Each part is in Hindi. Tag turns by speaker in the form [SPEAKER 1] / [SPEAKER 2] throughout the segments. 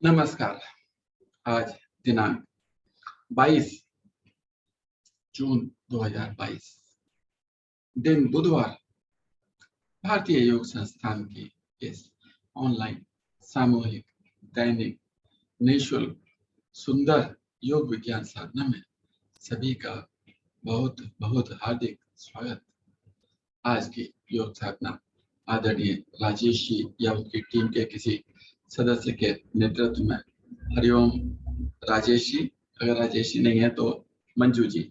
[SPEAKER 1] नमस्कार। आज दिनांक 22 जून 2022 दिन बुधवार भारतीय योग संस्थान की इस ऑनलाइन सामूहिक दैनिक निःशुल्क सुंदर योग विज्ञान साधना में सभी का बहुत बहुत हार्दिक स्वागत। आज की योग साधना आदरणीय राजेश जी या उनकी टीम के किसी सदस्य के नेतृत्व में। हरिओम राजेश जी, अगर राजेश जी नहीं है तो मंजू जी।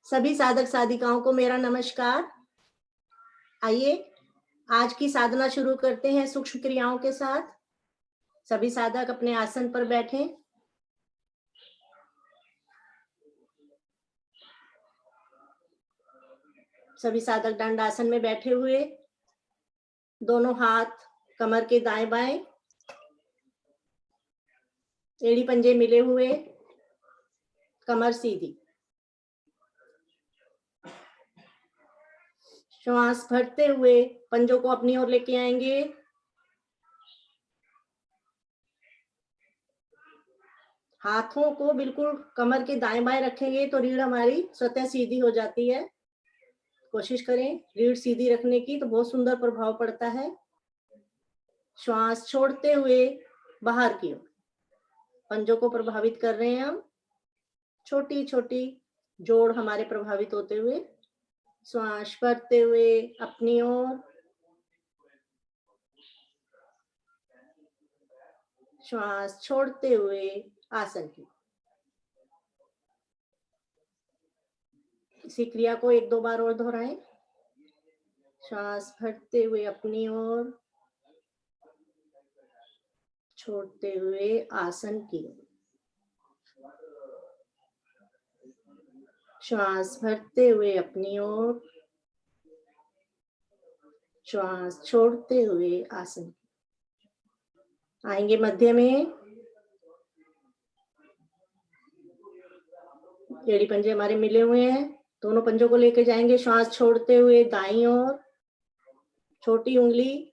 [SPEAKER 2] सभी साधक साधिकाओं को मेरा नमस्कार। आइए आज की साधना शुरू करते हैं सूक्ष्म क्रियाओं के साथ। सभी साधक अपने आसन पर बैठें। सभी साधक दंड आसन में बैठे हुए, दोनों हाथ कमर के दाएं बाएं, एड़ी पंजे मिले हुए, कमर सीधी। श्वास भरते हुए पंजों को अपनी ओर लेके आएंगे। हाथों को बिल्कुल कमर के दाएं बाएं रखेंगे तो रीढ़ हमारी स्वतः सीधी हो जाती है। कोशिश करें रीढ़ सीधी रखने की, तो बहुत सुंदर प्रभाव पड़ता है। श्वास छोड़ते हुए बाहर की ओर पंजों को प्रभावित कर रहे हैं हम। छोटी छोटी जोड़ हमारे प्रभावित होते हुए। श्वास भरते हुए अपनी ओर, श्वास छोड़ते हुए आसन की। इसी क्रिया को 1-2 बार और दोहराएं। श्वास भरते हुए अपनी ओर, छोड़ते हुए आसन की ओर। श्वास भरते हुए अपनी ओर, श्वास छोड़ते हुए आसन। आएंगे मध्य में। एड़ी पंजे हमारे मिले हुए हैं, दोनों पंजों को लेकर जाएंगे। श्वास छोड़ते हुए दाईं ओर, छोटी उंगली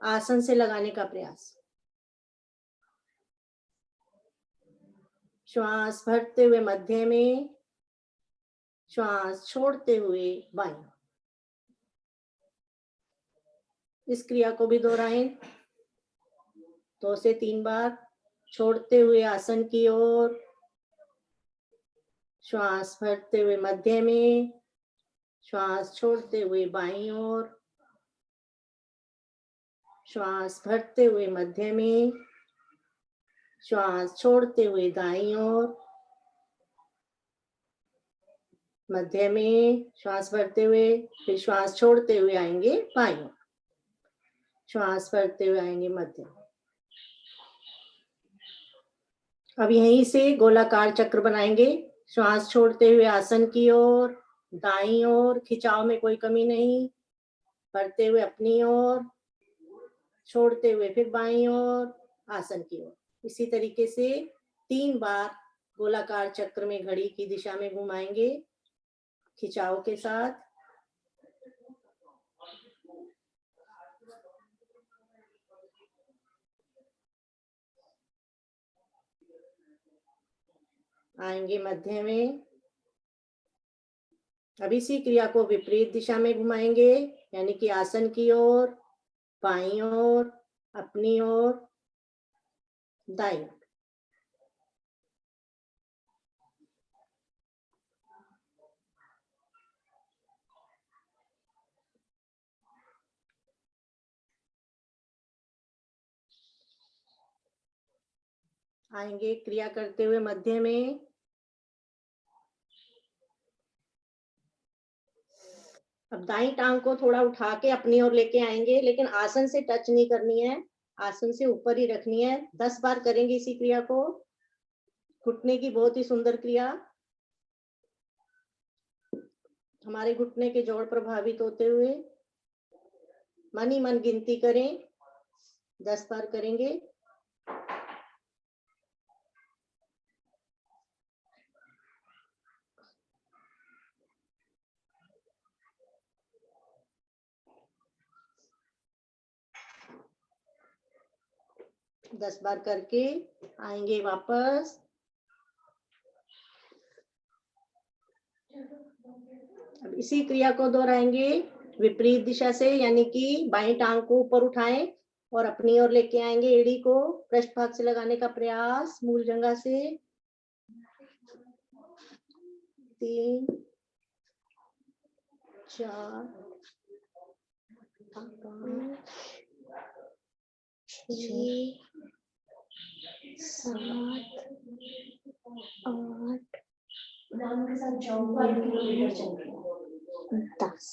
[SPEAKER 2] आसन से लगाने का प्रयास। श्वास भरते हुए मध्य में, श्वास छोड़ते हुए बाईं। इस क्रिया को भी दोहराएं 2 से 3 बार। छोड़ते हुए आसन की ओर, श्वास भरते हुए मध्य में, श्वास छोड़ते हुए बाईं ओर, श्वास भरते हुए मध्य में, श्वास छोड़ते हुए दाईं ओर, मध्य में श्वास भरते हुए, फिर श्वास छोड़ते हुए आएंगे बाईं ओर, श्वास भरते हुए आएंगे मध्य। अब यहीं से गोलाकार चक्र बनाएंगे। श्वास छोड़ते हुए आसन की ओर, दाईं ओर, खिंचाव में कोई कमी नहीं। भरते हुए अपनी ओर, छोड़ते हुए फिर बाईं ओर, आसन की ओर। इसी तरीके से 3 बार गोलाकार चक्र में घड़ी की दिशा में घुमाएंगे खिंचाव के साथ। आएंगे मध्य में। अब इसी क्रिया को विपरीत दिशा में घुमाएंगे, यानी कि आसन की ओर, बाईं ओर, अपनी ओर, दाईं ओर। आएंगे क्रिया करते हुए मध्य में। अब दाईं टांग को थोड़ा उठा के अपनी ओर लेके आएंगे, लेकिन आसन से टच नहीं करनी है, आसन से ऊपर ही रखनी है। 10 बार करेंगे इसी क्रिया को। घुटने की बहुत ही सुंदर क्रिया। हमारे घुटने के जोड़ प्रभावित होते हुए मन ही मन गिनती करें, 10 बार करेंगे। दस बार करके आएंगे वापस। अब इसी क्रिया को दोहराएंगे विपरीत दिशा से, यानी कि बाईं टांग को ऊपर उठाएं और अपनी ओर लेके आएंगे। एड़ी को पृष्ठभाग से लगाने का प्रयास, मूल जंघा से। 3 4 5 6 7 8 10।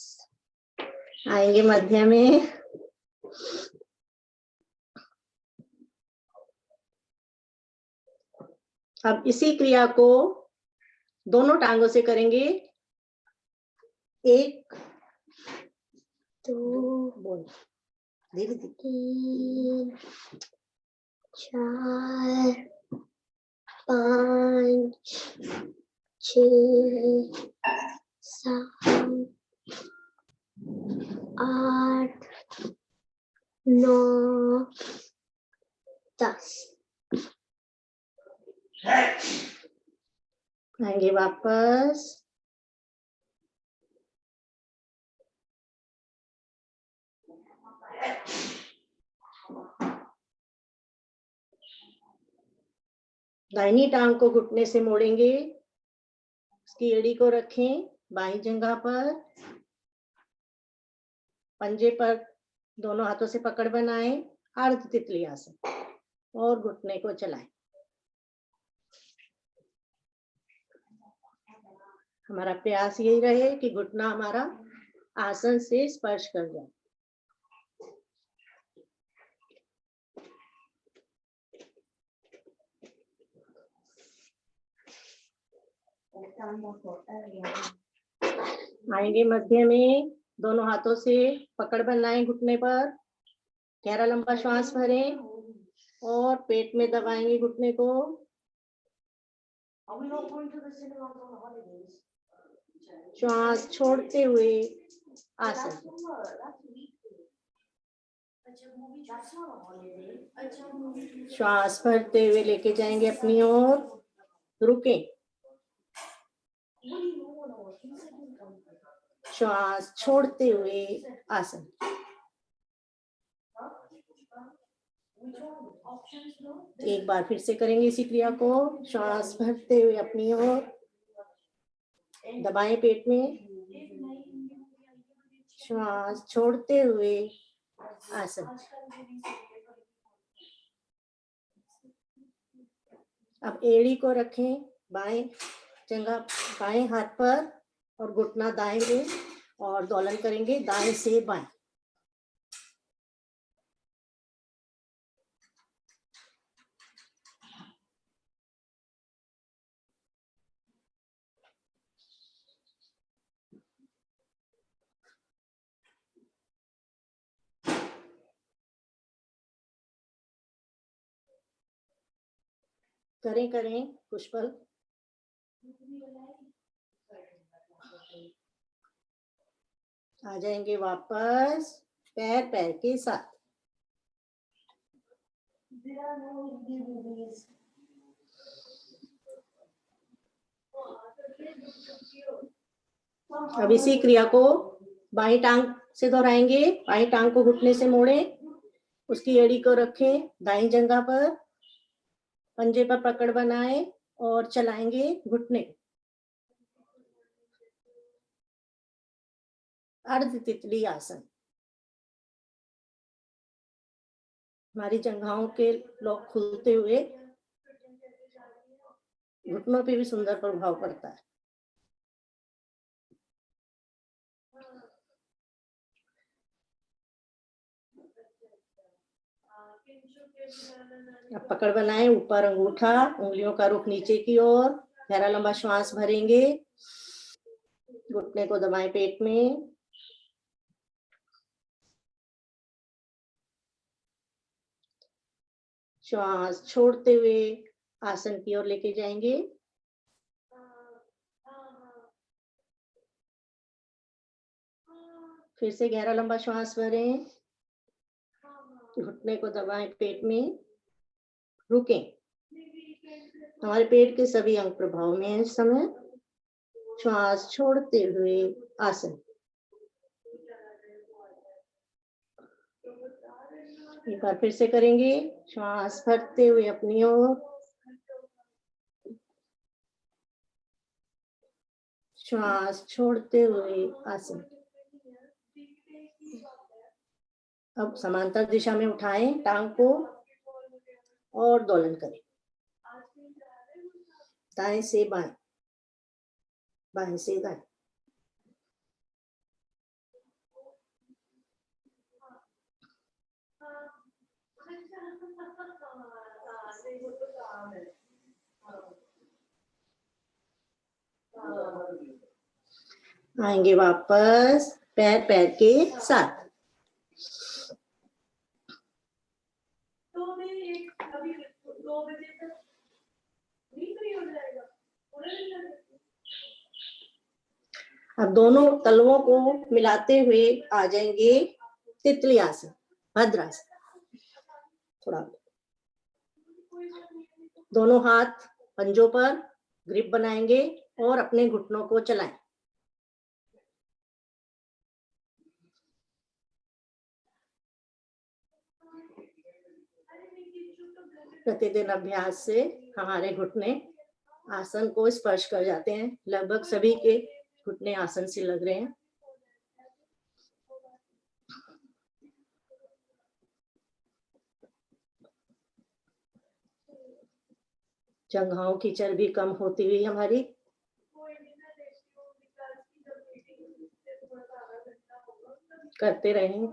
[SPEAKER 2] आएंगे मध्य में। अब इसी क्रिया को दोनों टांगों से करेंगे। 1 2 बोल धीरे धीरे 3 4 5 6 7 8 9 10। आएंगे वापस। दाहिनी टांग को घुटने से मोड़ेंगे, उसकी एड़ी को रखें बाईं जंघा पर, पंजे पर दोनों हाथों से पकड़ बनाएं, अर्ध तितली आसन, और घुटने को चलाएं। हमारा प्रयास यही रहे कि घुटना हमारा आसन से स्पर्श कर जाए। आएंगे मध्य में, दोनों हाथों से पकड़ बनाएं घुटने पर, गहरा लंबा श्वास भरें और पेट में दबाएंगे घुटने को। श्वास छोड़ते हुए आसन। श्वास भरते हुए लेके जाएंगे अपनी ओर, रुकें। श्वास छोड़ते हुए आसन। एक बार फिर से करेंगे इसी क्रिया को। श्वास भरते हुए अपनी ओर, दबाएं पेट में, श्वास छोड़ते हुए आसन। अब एड़ी को रखें बाएं जंघा, बाएं हाथ पर, और घुटना दाएं में, और दोलन करेंगे दाएं से बाएं। करें कुछ पल। आ जाएंगे वापस पैर के साथ। अब इसी क्रिया को बाईं टांग से दोहराएंगे। बाईं टांग को घुटने से मोड़ें, उसकी एड़ी को रखें दाईं जंघा पर, पंजे पर पकड़ बनाएं और चलाएंगे घुटने। अर्ध तितली आसन। हमारी जंघाओं के लोग खुलते हुए घुटनों पे भी सुंदर प्रभाव पड़ता है। अब पकड़ बनाएं, ऊपर अंगूठा, उंगलियों का रुख नीचे की ओर, गहरा लंबा श्वास भरेंगे, घुटने को दबाएं पेट में, श्वास छोड़ते हुए आसन की ओर लेके जाएंगे। फिर से गहरा लंबा श्वास भरें, घुटने को दबाएं पेट में, रुकें। हमारे पेट के सभी अंग प्रभाव में है इस समय। श्वास छोड़ते हुए आसन। एक बार फिर से करेंगे, श्वास भरते हुए अपनी ओर, श्वास छोड़ते हुए आसन। अब समांतर दिशा में उठाएं टांग को और दोलन करें, दाएं से बाएं, बाएं से दाएं। आएंगे वापस पैर पैर के साथ। अब दोनों तलवों को मिलाते हुए आ जाएंगे तितली आसन, भद्रासन। थोड़ा दोनों हाथ पंजों पर ग्रिप बनाएंगे और अपने घुटनों को चलाएं। प्रतिदिन अभ्यास से हमारे घुटने आसन को स्पर्श कर जाते हैं। लगभग सभी के घुटने आसन से लग रहे हैं। जंघाओं की चर्बी कम होती हुई हमारी। करते रहें।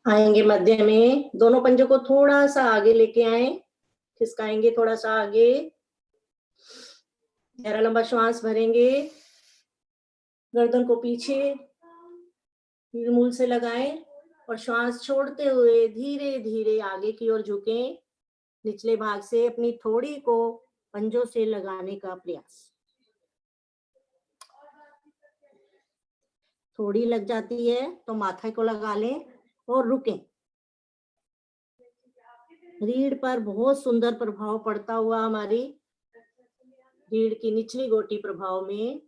[SPEAKER 2] आएंगे मध्य में, दोनों पंजों को थोड़ा सा आगे लेके आए, खिसकाएंगे थोड़ा सा आगे, गहरा लंबा श्वास भरेंगे, गर्दन को पीछे मूल से लगाएं और श्वास छोड़ते हुए धीरे धीरे आगे की ओर झुकें। निचले भाग से अपनी थोड़ी को पंजों से लगाने का प्रयास। थोड़ी लग जाती है तो माथे को लगा लें और रुकें। रीढ़ पर बहुत सुंदर प्रभाव पड़ता हुआ हमारी रीढ़ की निचली गोटी प्रभाव में।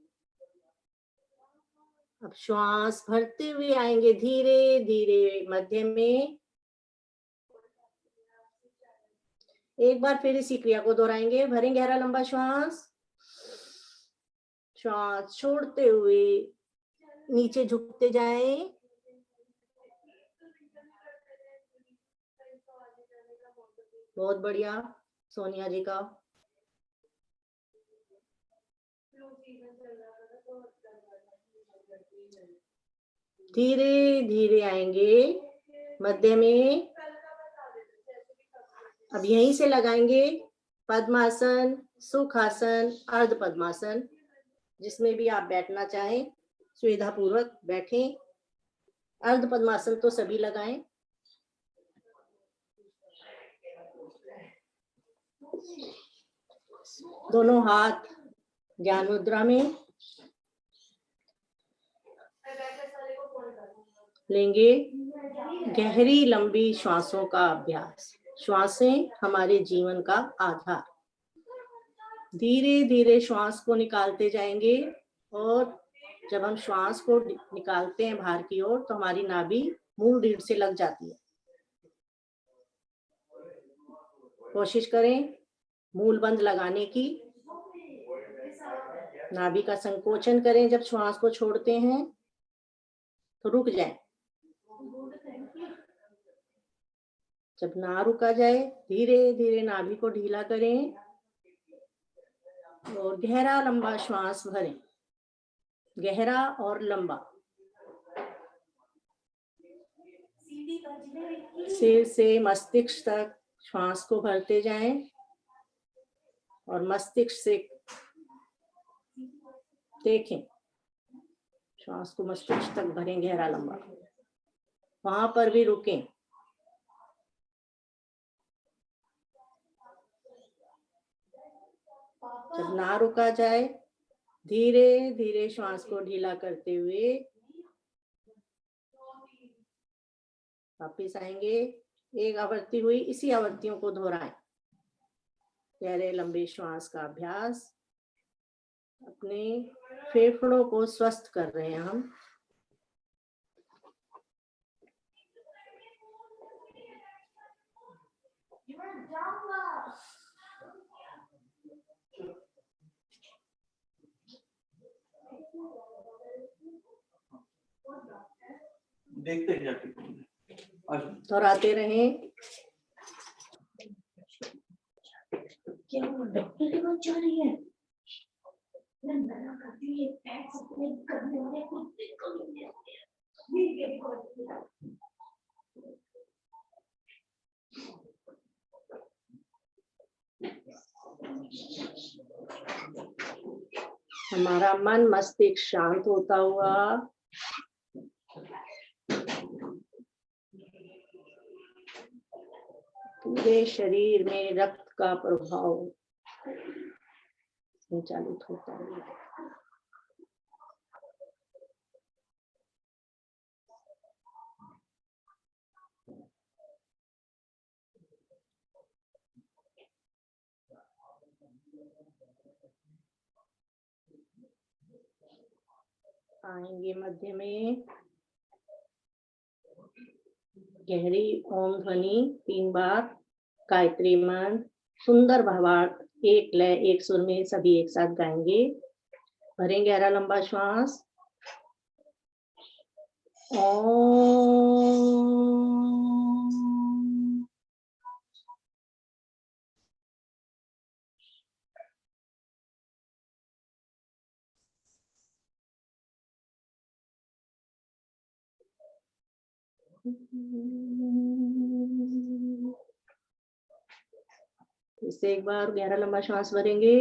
[SPEAKER 2] अब श्वास भरते हुए आएंगे धीरे धीरे मध्य में। एक बार फिर इसी क्रिया को दोहराएंगे। भरें गहरा लंबा श्वास, श्वास छोड़ते हुए नीचे झुकते जाएं। बहुत बढ़िया सोनिया जी का। धीरे धीरे आएंगे मध्य में। अब यहीं से लगाएंगे पद्मासन, सुखासन, अर्ध पद्मासन, जिसमें भी आप बैठना चाहें सुविधा पूर्वक बैठें। अर्ध पद्मासन तो सभी लगाएं। दोनों हाथ ज्ञान मुद्रा में लेंगे। गहरी लंबी श्वासों का अभ्यास। श्वासें हमारे जीवन का आधार। धीरे धीरे श्वास को निकालते जाएंगे और जब हम श्वास को निकालते हैं बाहर की ओर तो हमारी नाभि मूल रीढ़ से लग जाती है। कोशिश करें मूल बंद लगाने की। नाभि का संकोचन करें। जब श्वास को छोड़ते हैं तो रुक जाएं। जब ना रुका जाए, धीरे धीरे नाभि को ढीला करें और गहरा लंबा श्वास भरें, गहरा और लंबा। सिर से मस्तिष्क तक श्वास को भरते जाएं और मस्तिष्क से देखें, श्वास को मस्तिष्क तक भरें गहरा लंबा, वहां पर भी रुकें। जब ना रुका जाए, धीरे धीरे श्वास को ढीला करते हुए वापिस आएंगे। एक आवृत्ति हुई, इसी आवृत्तियों को दोहराएं। गहरे लंबे श्वास का अभ्यास, अपने फेफड़ों को स्वस्थ कर रहे हैं हम।
[SPEAKER 3] देखते हैं जाके
[SPEAKER 2] दोहराते रहें।
[SPEAKER 4] क्या वो डॉक्टर के पास जा रही है? मैं मना करती हूँ, ये पैक्स अपने करने वाले कुत्ते को नहीं देते हैं।
[SPEAKER 2] हमारा मन मस्तिष्क शांत होता हुआ पूरे शरीर में रक्त का प्रभाव संचालित होता है। आएंगे मध्य में, गहरी ओम ध्वनि 3 बार, गायत्री मंत्र, सुंदर भावार्थ, एक लय एक सुर में सभी एक साथ गाएंगे। भरें गहरा लंबा श्वास। ओम। इससे एक बार गहरा लंबा श्वास भरेंगे।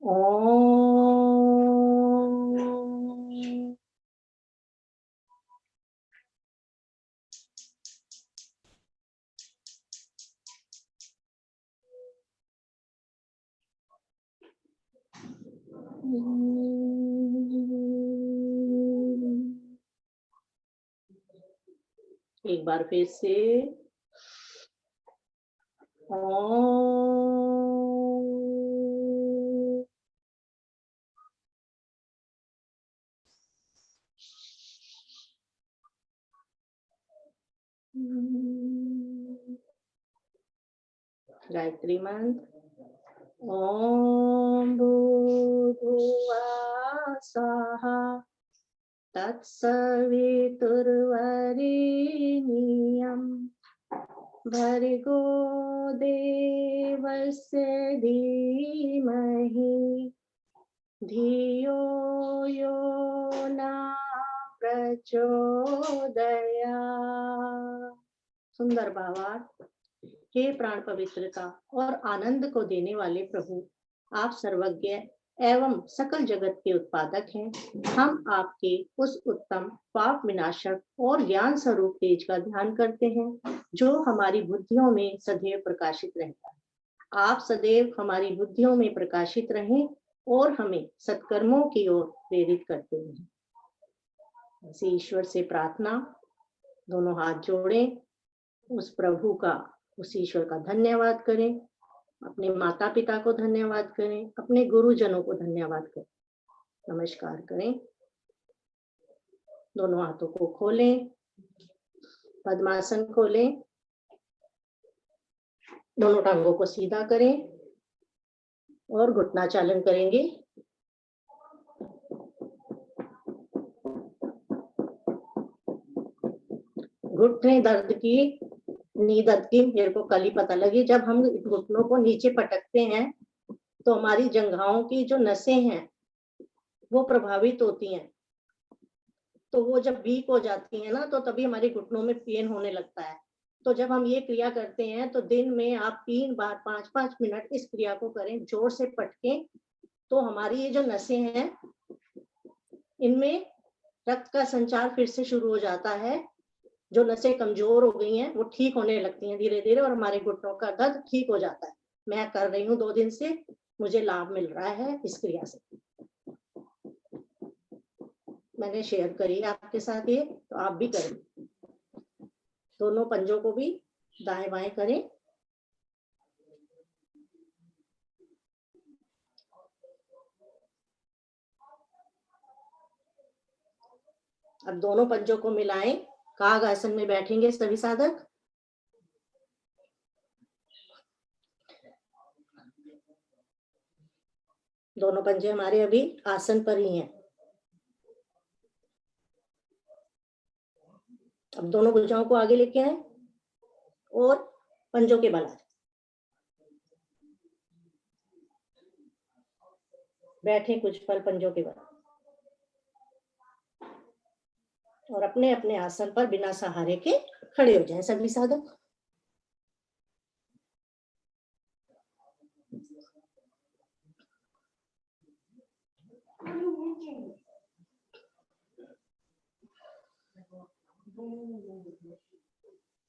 [SPEAKER 2] ओम। एक बार फिर से ओम। गायत्री मंत्र। ओम भूर्भुवः स्वः तत्सवितुर्वरेण्यं भर्गो देवस्य धीमहि धियो यो न प्रचोदयात्। सुंदर भावार्थ। हे प्राण पवित्रता और आनंद को देने वाले प्रभु, आप सर्वज्ञ एवं सकल जगत के उत्पादक हैं। हम आपके उस उत्तम पाप विनाशक और ज्ञान स्वरूप तेज का ध्यान करते हैं जो हमारी बुद्धियों में सदैव प्रकाशित रहता है। आप सदैव हमारी बुद्धियों में प्रकाशित रहें और हमें सत्कर्मों की ओर प्रेरित करते रहें। ऐसे ईश्वर से प्रार्थना, दोनों हाथ जोड़ें, उस प्रभु का, उस ईश्वर का धन्यवाद करें, अपने माता पिता को धन्यवाद करें, अपने गुरुजनों को धन्यवाद करें, नमस्कार करें। दोनों हाथों को खोलें, पद्मासन खोलें, दोनों टांगों को सीधा करें और घुटना चालन करेंगे। घुटने दर्द की, नी दर्द की मेरे को कल ही पता लगी। जब हम घुटनों को नीचे पटकते हैं तो हमारी जंघाओं की जो नसें हैं वो प्रभावित होती हैं, तो वो जब वीक हो जाती है ना तो तभी हमारे घुटनों में पेन होने लगता है। तो जब हम ये क्रिया करते हैं तो दिन में आप 3 बार 5-5 मिनट इस क्रिया को करें, जोर से पटकें, तो हमारी ये जो नसें हैं इनमें रक्त का संचार फिर से शुरू हो जाता है। जो नसें कमजोर हो गई हैं वो ठीक होने लगती हैं धीरे धीरे और हमारे घुटनों का दर्द ठीक हो जाता है। मैं कर रही हूँ 2 दिन से, मुझे लाभ मिल रहा है इस क्रिया से। मैंने शेयर करी आपके साथ ये, तो आप भी करें। दोनों पंजों को भी दाएं बाएं करें। अब दोनों पंजों को मिलाएं, काग आसन में बैठेंगे सभी साधक। दोनों पंजे हमारे अभी आसन पर ही हैं। अब दोनों भुजाओं को आगे लेके आए और पंजों के बल आ जाए। बैठे कुछ पल पंजों के बल और अपने अपने आसन पर बिना सहारे के खड़े हो जाएं सभी साधक।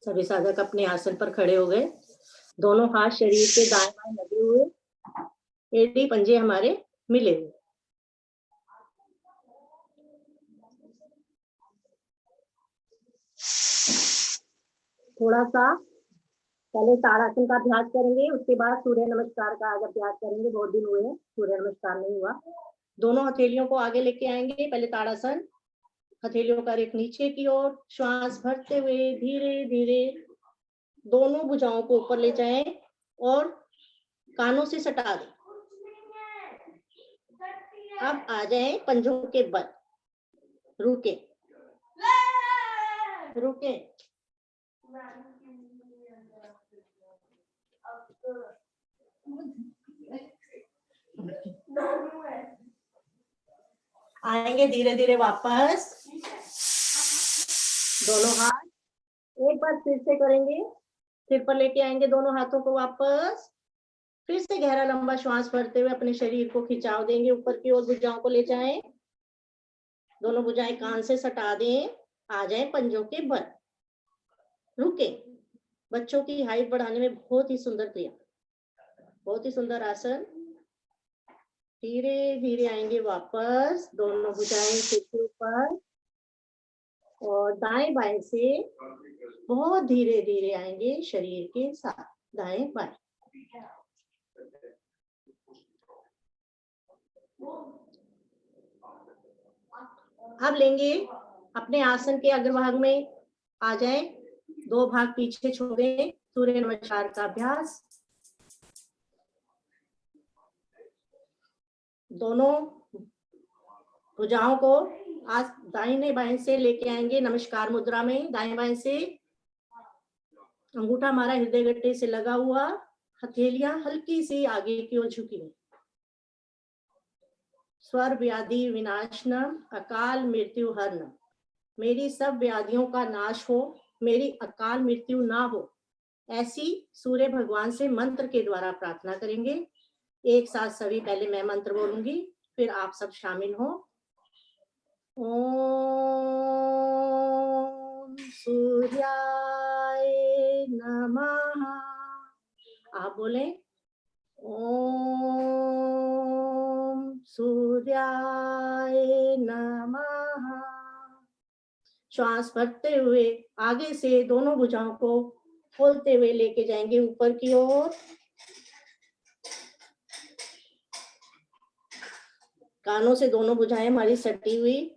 [SPEAKER 2] सभी साधक अपने आसन पर खड़े हो गए। दोनों हाथ शरीर के दाएं बाएं लगे हुए, एड़ी पंजे हमारे मिले हुए। थोड़ा सा पहले ताड़ासन का अभ्यास करेंगे, उसके बाद सूर्य नमस्कार का आज अभ्यास करेंगे। बहुत दिन हुए हैं सूर्य नमस्कार नहीं हुआ। दोनों हथेलियों को आगे लेके आएंगे। पहले ताड़ासन, हथेलियों का रेख नीचे की ओर, श्वास भरते हुए धीरे धीरे दोनों भुजाओं को ऊपर ले जाएं और कानों से सटा दें। अब आ जाए पंजों के बल, रुके रुके। आएंगे धीरे धीरे वापस। दोनों हाथ एक बार फिर से करेंगे, सिर पर लेके आएंगे दोनों हाथों को वापस। फिर से गहरा लंबा श्वास भरते हुए अपने शरीर को खिंचाव देंगे ऊपर की ओर। भुजाओं को ले जाएं, दोनों भुजाएं कान से सटा दें। आ जाए पंजों के बल, रुके। बच्चों की हाइट बढ़ाने में बहुत ही सुंदर क्रिया, बहुत ही सुंदर आसन। धीरे धीरे आएंगे वापस, दोनों भुजाएं सिर के ऊपर और दाएं बाएं से बहुत धीरे धीरे आएंगे शरीर के साथ, दाएं बाएं। अब लेंगे अपने आसन के अग्रभाग में आ जाएं, 2 भाग पीछे छोड़ें। सूर्य नमस्कार का अभ्यास। दोनों भुजाओं को आज दाहिने बाएं से लेके आएंगे नमस्कार मुद्रा में। दाएं बाएं से अंगूठा हमारा हृदय गट्टे से लगा हुआ, हथेलियां हल्की सी आगे की ओर झुकी हुई। स्वर व्याधि विनाशनम, अकाल मृत्यु हरनम। मेरी सब व्याधियों का नाश हो, मेरी अकाल मृत्यु ना हो, ऐसी सूर्य भगवान से मंत्र के द्वारा प्रार्थना करेंगे। एक साथ सभी, पहले मैं मंत्र बोलूंगी फिर आप सब शामिल हो। ओम सूर्याय नमः। आप बोले ओम सूर्याय नमः। श्वास भरते हुए आगे से दोनों भुजाओं को खोलते हुए लेके जाएंगे ऊपर की ओर। कानों से दोनों भुजाएं हमारी सटी हुई,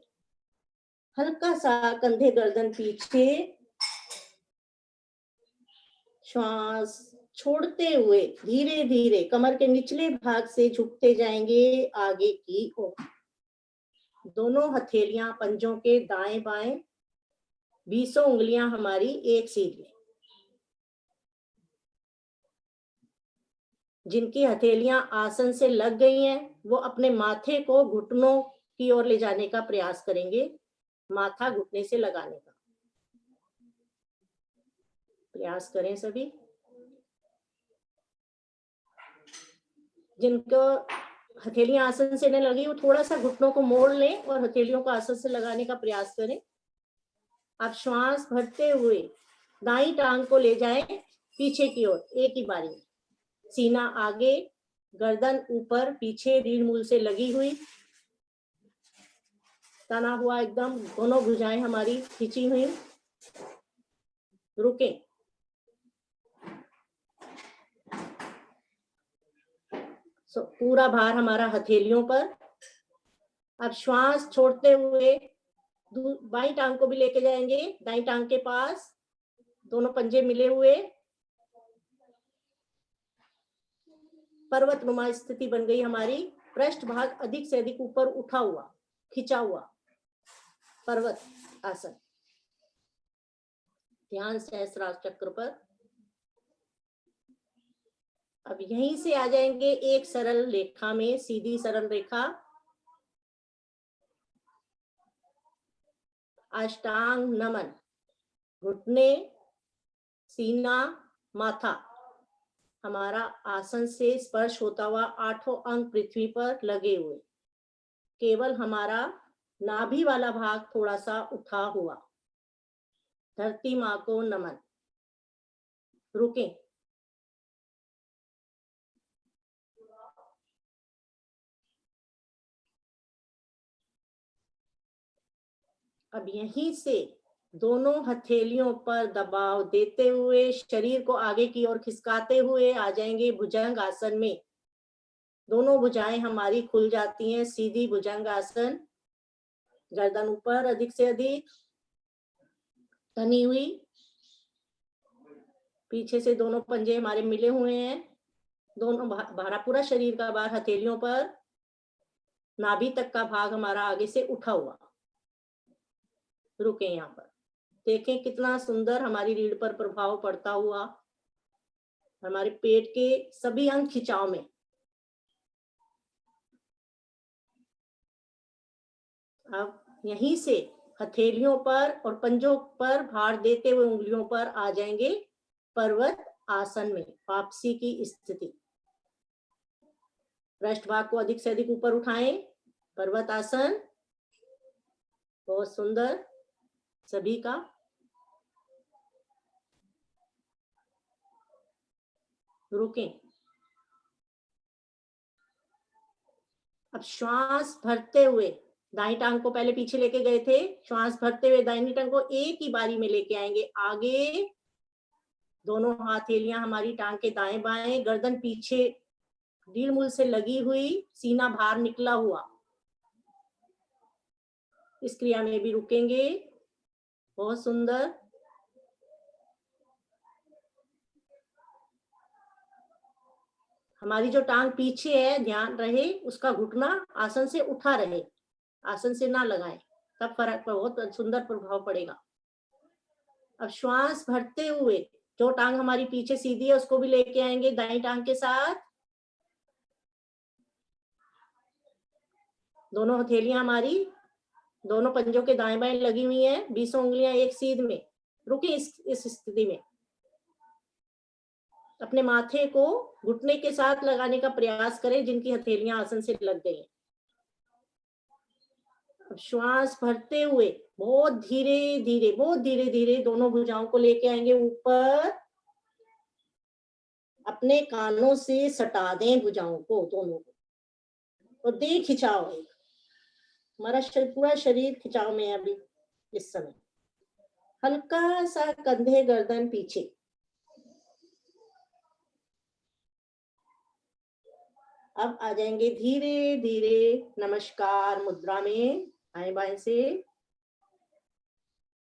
[SPEAKER 2] हल्का सा कंधे गर्दन पीछे। श्वास छोड़ते हुए धीरे धीरे कमर के निचले भाग से झुकते जाएंगे आगे की ओर। दोनों हथेलियां पंजों के दाएं बाएं 20 उंगलियां हमारी एक सीध में। जिनकी हथेलियां आसन से लग गई हैं, वो अपने माथे को घुटनों की ओर ले जाने का प्रयास करेंगे, माथा घुटने से लगाने का प्रयास करें सभी। जिनको हथेलियां आसन से न लगी, वो थोड़ा सा घुटनों को मोड़ लें और हथेलियों को आसन से लगाने का प्रयास करें। आप श्वास भरते हुए दाईं टांग को ले जाएं पीछे की ओर एक ही बारी में। सीना आगे, गर्दन ऊपर, पीछे रीढ़ मूल से लगी हुई, तना हुआ एकदम, दोनों भुजाएं हमारी खींची हुई। रुकें। पूरा भार हमारा हथेलियों पर। अब श्वास छोड़ते हुए बाईं टांग को भी लेके जाएंगे दाईं टांग के पास, दोनों पंजे मिले हुए, पर्वतनुमा स्थिति बन गई हमारी। पृष्ठ भाग अधिक से अधिक ऊपर उठा हुआ, खिंचा हुआ, पर्वत आसन। ध्यान सहस्त्रार चक्र पर। अब यहीं से आ जाएंगे एक सरल रेखा में, सीधी सरल रेखा। अष्टांग नमन, घुटने, सीना, माथा हमारा आसन से स्पर्श होता हुआ 8 अंग पृथ्वी पर लगे हुए। केवल हमारा नाभि वाला भाग थोड़ा सा उठा हुआ। धरती माँ को नमन। रुकें। अब यहीं से दोनों हथेलियों पर दबाव देते हुए शरीर को आगे की ओर खिसकाते हुए आ जाएंगे भुजंग आसन में। दोनों भुजाएं हमारी खुल जाती हैं, सीधी भुजंग आसन। गर्दन ऊपर अधिक से अधिक तनी हुई, पीछे से दोनों पंजे हमारे मिले हुए हैं, दोनों भारा पूरा शरीर का भार हथेलियों पर, नाभि तक का भाग हमारा आगे से उठा हुआ। रुके यहाँ पर। देखें कितना सुंदर हमारी रीढ़ पर प्रभाव पड़ता हुआ, हमारे पेट के सभी अंग खिंचाव में। अब यहीं से हथेलियों पर और पंजों पर भार देते हुए उंगलियों पर आ जाएंगे पर्वत आसन में, वापसी की स्थिति। पृष्ठ भाग को अधिक से अधिक ऊपर उठाएं, पर्वत आसन। बहुत सुंदर सभी का। रुकें। अब श्वास भरते हुए दाईं टांग को पहले पीछे लेके गए थे, श्वास भरते हुए दाहिनी टांग को एक ही बारी में लेके आएंगे आगे। दोनों हथेलियां हमारी टांग के दाएं बाएं, गर्दन पीछे रीढ़ मूल से लगी हुई, सीना बाहर निकला हुआ। इस क्रिया में भी रुकेंगे। बहुत सुंदर। हमारी जो टांग पीछे है, ध्यान रहे उसका घुटना आसन से उठा रहे, आसन से ना लगाएं, तब फर्क बहुत सुंदर प्रभाव पड़ेगा। अब श्वास भरते हुए जो टांग हमारी पीछे सीधी है उसको भी लेके आएंगे दाईं टांग के साथ। दोनों हथेलियां हमारी दोनों पंजों के दाएं बाएं लगी हुई हैं, 20 उंगलियां एक सीध में। रुके इस स्थिति में। अपने माथे को घुटने के साथ लगाने का प्रयास करें जिनकी हथेलियां आसन से लग गई हैं। अब श्वास भरते हुए बहुत धीरे धीरे दोनों भुजाओं को लेके आएंगे ऊपर। अपने कानों से सटा दें भुजाओं को, दोनों को, और दे खिंचाव। हमारा पूरा शरीर खिंचाव में है अभी इस समय। हल्का सा कंधे गर्दन पीछे। अब आ जाएंगे धीरे धीरे नमस्कार मुद्रा में, दाएं बाएं से।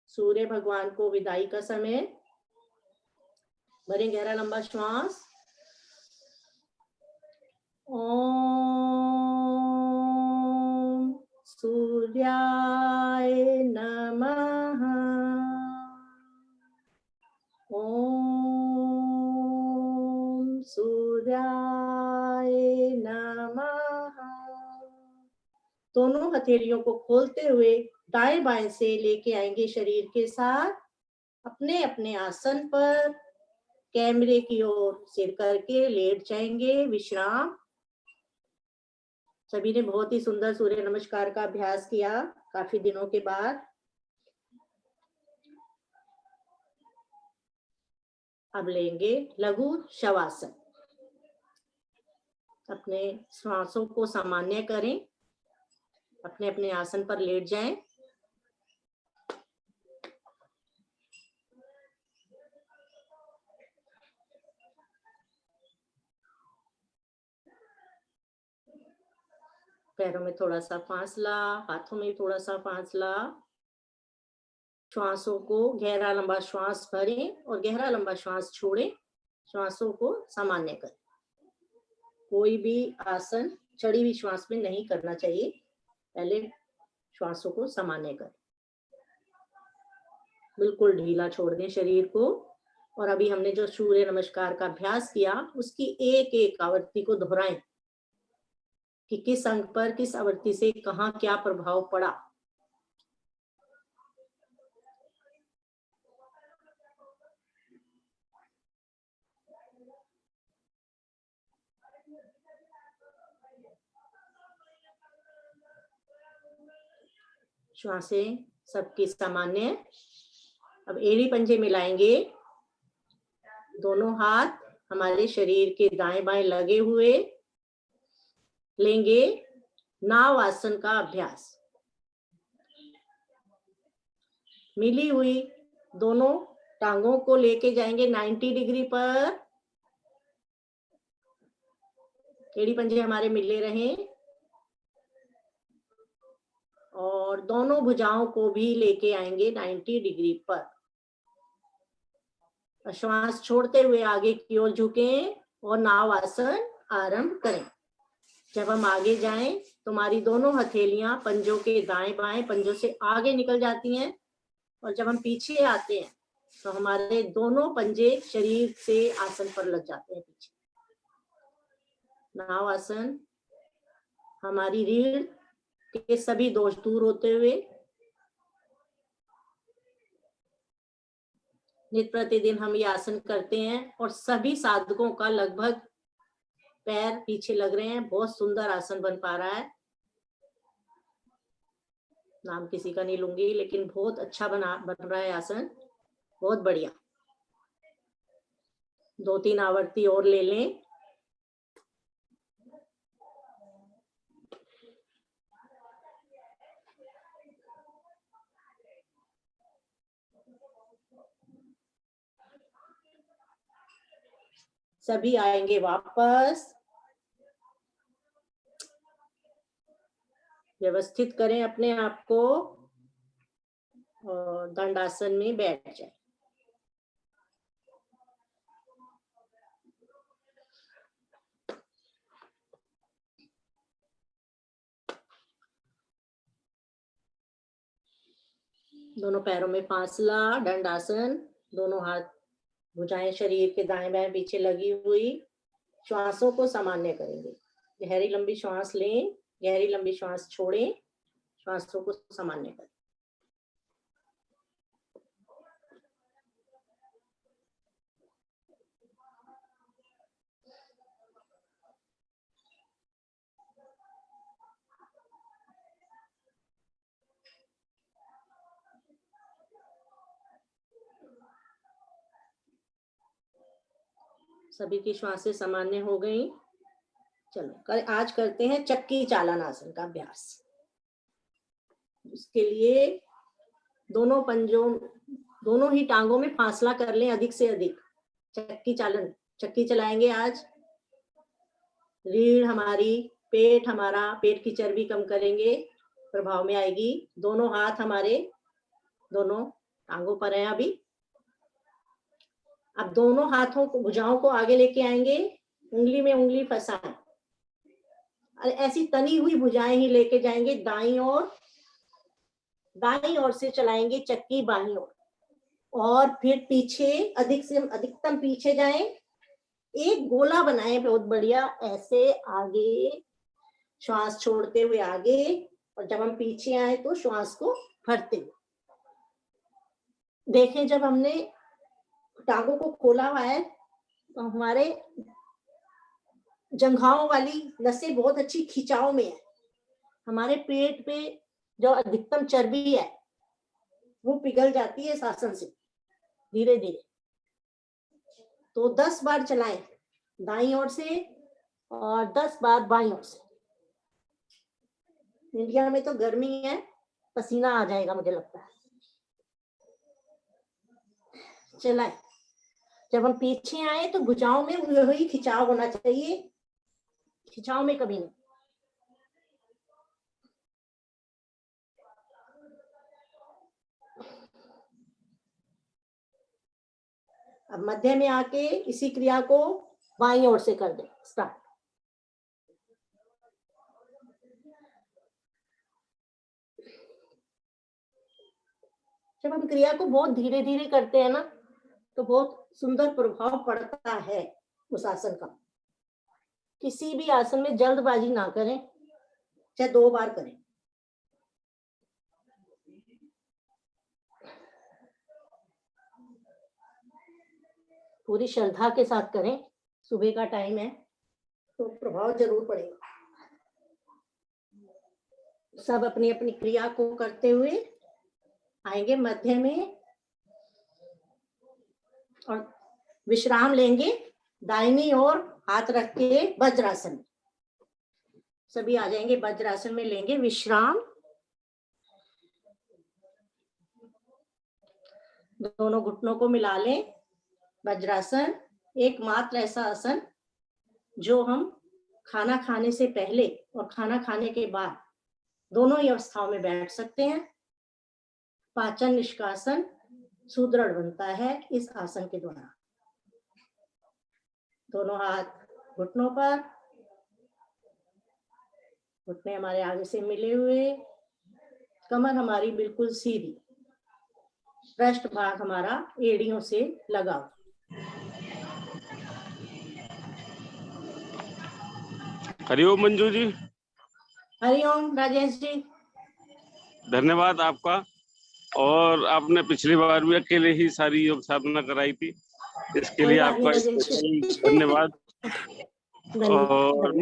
[SPEAKER 2] सूर्य भगवान को विदाई का समय। भरें गहरा लंबा श्वास। ओम सूर्याय नमः। सूर्याय नमः। दोनों हथेलियों को खोलते हुए दाएं बाएं से लेके आएंगे शरीर के साथ अपने अपने आसन पर, कैमरे की ओर सिर करके लेट जाएंगे विश्राम। सभी ने बहुत ही सुंदर सूर्य नमस्कार का अभ्यास किया काफी दिनों के बाद। अब लेंगे लघु शवासन। अपने श्वासों को सामान्य करें, अपने अपने आसन पर लेट जाएं। पैरों में थोड़ा सा फासला, हाथों में थोड़ा सा फासला। श्वासों को गहरा लंबा श्वास भरें और गहरा लंबा श्वास छोड़ें। श्वासों को सामान्य करें। कोई भी आसन चढ़ी हुई श्वास में नहीं करना चाहिए, पहले श्वासों को सामान्य करें। बिल्कुल ढीला छोड़ दें शरीर को। और अभी हमने जो सूर्य नमस्कार का अभ्यास किया उसकी एक एक आवृत्ति को दोहराएं कि किस अंग पर किस आवृत्ति से कहाँ क्या प्रभाव पड़ा। श्वासें सबकी सामान्य। अब एड़ी पंजे मिलाएंगे, दोनों हाथ हमारे शरीर के दाएं बाएं लगे हुए। लेंगे नाव आसन का अभ्यास। मिली हुई दोनों टांगों को लेके जाएंगे 90 डिग्री पर। एड़ी पंजे हमारे मिले रहें और दोनों भुजाओं को भी लेके आएंगे 90 डिग्री पर। श्वास छोड़ते हुए आगे की ओर झुकें और नाव आसन आरंभ करें। जब हम आगे जाएं तो हमारी दोनों हथेलियां पंजों के दाएं बाएं पंजों से आगे निकल जाती हैं और जब हम पीछे आते हैं तो हमारे दोनों पंजे शरीर से आसन पर लग जाते हैं पीछे। नाव आसन हमारी रीढ़ के सभी दोष दूर होते हुए नित्य प्रतिदिन हम ये आसन करते हैं और सभी साधकों का लगभग पैर पीछे लग रहे हैं। बहुत सुंदर आसन बन पा रहा है। नाम किसी का नहीं लूंगी, लेकिन बहुत अच्छा बन रहा है आसन, बहुत बढ़िया। 2-3 आवृत्ति और ले लें। सभी आएंगे वापस। व्यवस्थित करें अपने आप को और दंडासन में बैठ जाए। दोनों पैरों में फासला, दंडासन। दोनों हाथ भुजाएं शरीर के दाएं बाएं पीछे लगी हुई। श्वासों को सामान्य करेंगे। गहरी लंबी श्वास लें, गहरी लंबी श्वास छोड़ें। श्वासों को सामान्य करें। सभी की श्वासें सामान्य हो गई। चलो आज करते हैं चक्की चालन आसन का अभ्यास। उसके लिए दोनों पंजों, दोनों ही टांगों में फासला कर लें अधिक से अधिक। चक्की चालन, चक्की चलाएंगे आज। रीढ़ हमारी, पेट हमारा, पेट की चर्बी कम करेंगे, प्रभाव में आएगी। दोनों हाथ हमारे दोनों टांगों पर हैं अभी। अब दोनों हाथों को, भुजाओं को आगे लेके आएंगे, उंगली में उंगली फंसाएं। ऐसी तनी हुई भुजाएं ही लेके जाएंगे दाईं ओर से चलाएंगे चक्की बाईं ओर। और फिर पीछे अधिक से अधिकतम पीछे जाएं एक गोला बनाए बहुत बढ़िया, ऐसे आगे श्वास छोड़ते हुए आगे, और जब हम पीछे आए तो श्वास को भरते हुए। देखें जब हमने टांगों को खोला हुआ है तो हमारे जंघाओं वाली नसें बहुत अच्छी खिंचाव में है। हमारे पेट पे जो अधिकतम चर्बी है वो पिघल जाती है इस आसन से धीरे धीरे। तो 10 बार चलाएं दाईं ओर से और 10 बार बाईं ओर से। इंडिया में तो गर्मी है, पसीना आ जाएगा मुझे लगता है। चलाएं। जब हम पीछे आए तो भुजाओं में वही खिंचाव होना चाहिए, खिंचाव में कभी नहीं। अब मध्य में आके इसी क्रिया को बाईं ओर से कर दें। स्टार्ट। जब हम क्रिया को बहुत धीरे धीरे करते हैं ना तो बहुत सुंदर प्रभाव पड़ता है उस आसन का। किसी भी आसन में जल्दबाजी ना करें, चाहे 2 बार करें। पूरी श्रद्धा के साथ करें, सुबह का टाइम है तो प्रभाव जरूर पड़ेगा। सब अपनी अपनी क्रिया को करते हुए आएंगे मध्य में और विश्राम लेंगे दाहिनी ओर हाथ रख के वज्रासन। सभी आ जाएंगे वज्रासन में, लेंगे विश्राम। दोनों घुटनों को मिला लें। वज्रासन एकमात्र ऐसा आसन जो हम खाना खाने से पहले और खाना खाने के बाद दोनों ही अवस्थाओं में बैठ सकते हैं। पाचन निष्कासन सुदृढ़ बनता है इस आसन के द्वारा। दोनों हाथ घुटनों पर, घुटने हमारे आगे से मिले हुए, कमर हमारी बिल्कुल सीधी, पृष्ठ भाग हमारा एड़ियों से लगा हुआ।
[SPEAKER 5] हरिओम मंजू जी।
[SPEAKER 2] हरिओम राजेश जी।
[SPEAKER 5] धन्यवाद आपका। और आपने पिछली बार भी अकेले ही सारी योग साधना कराई थी, इसके लिए आपका धन्यवाद। और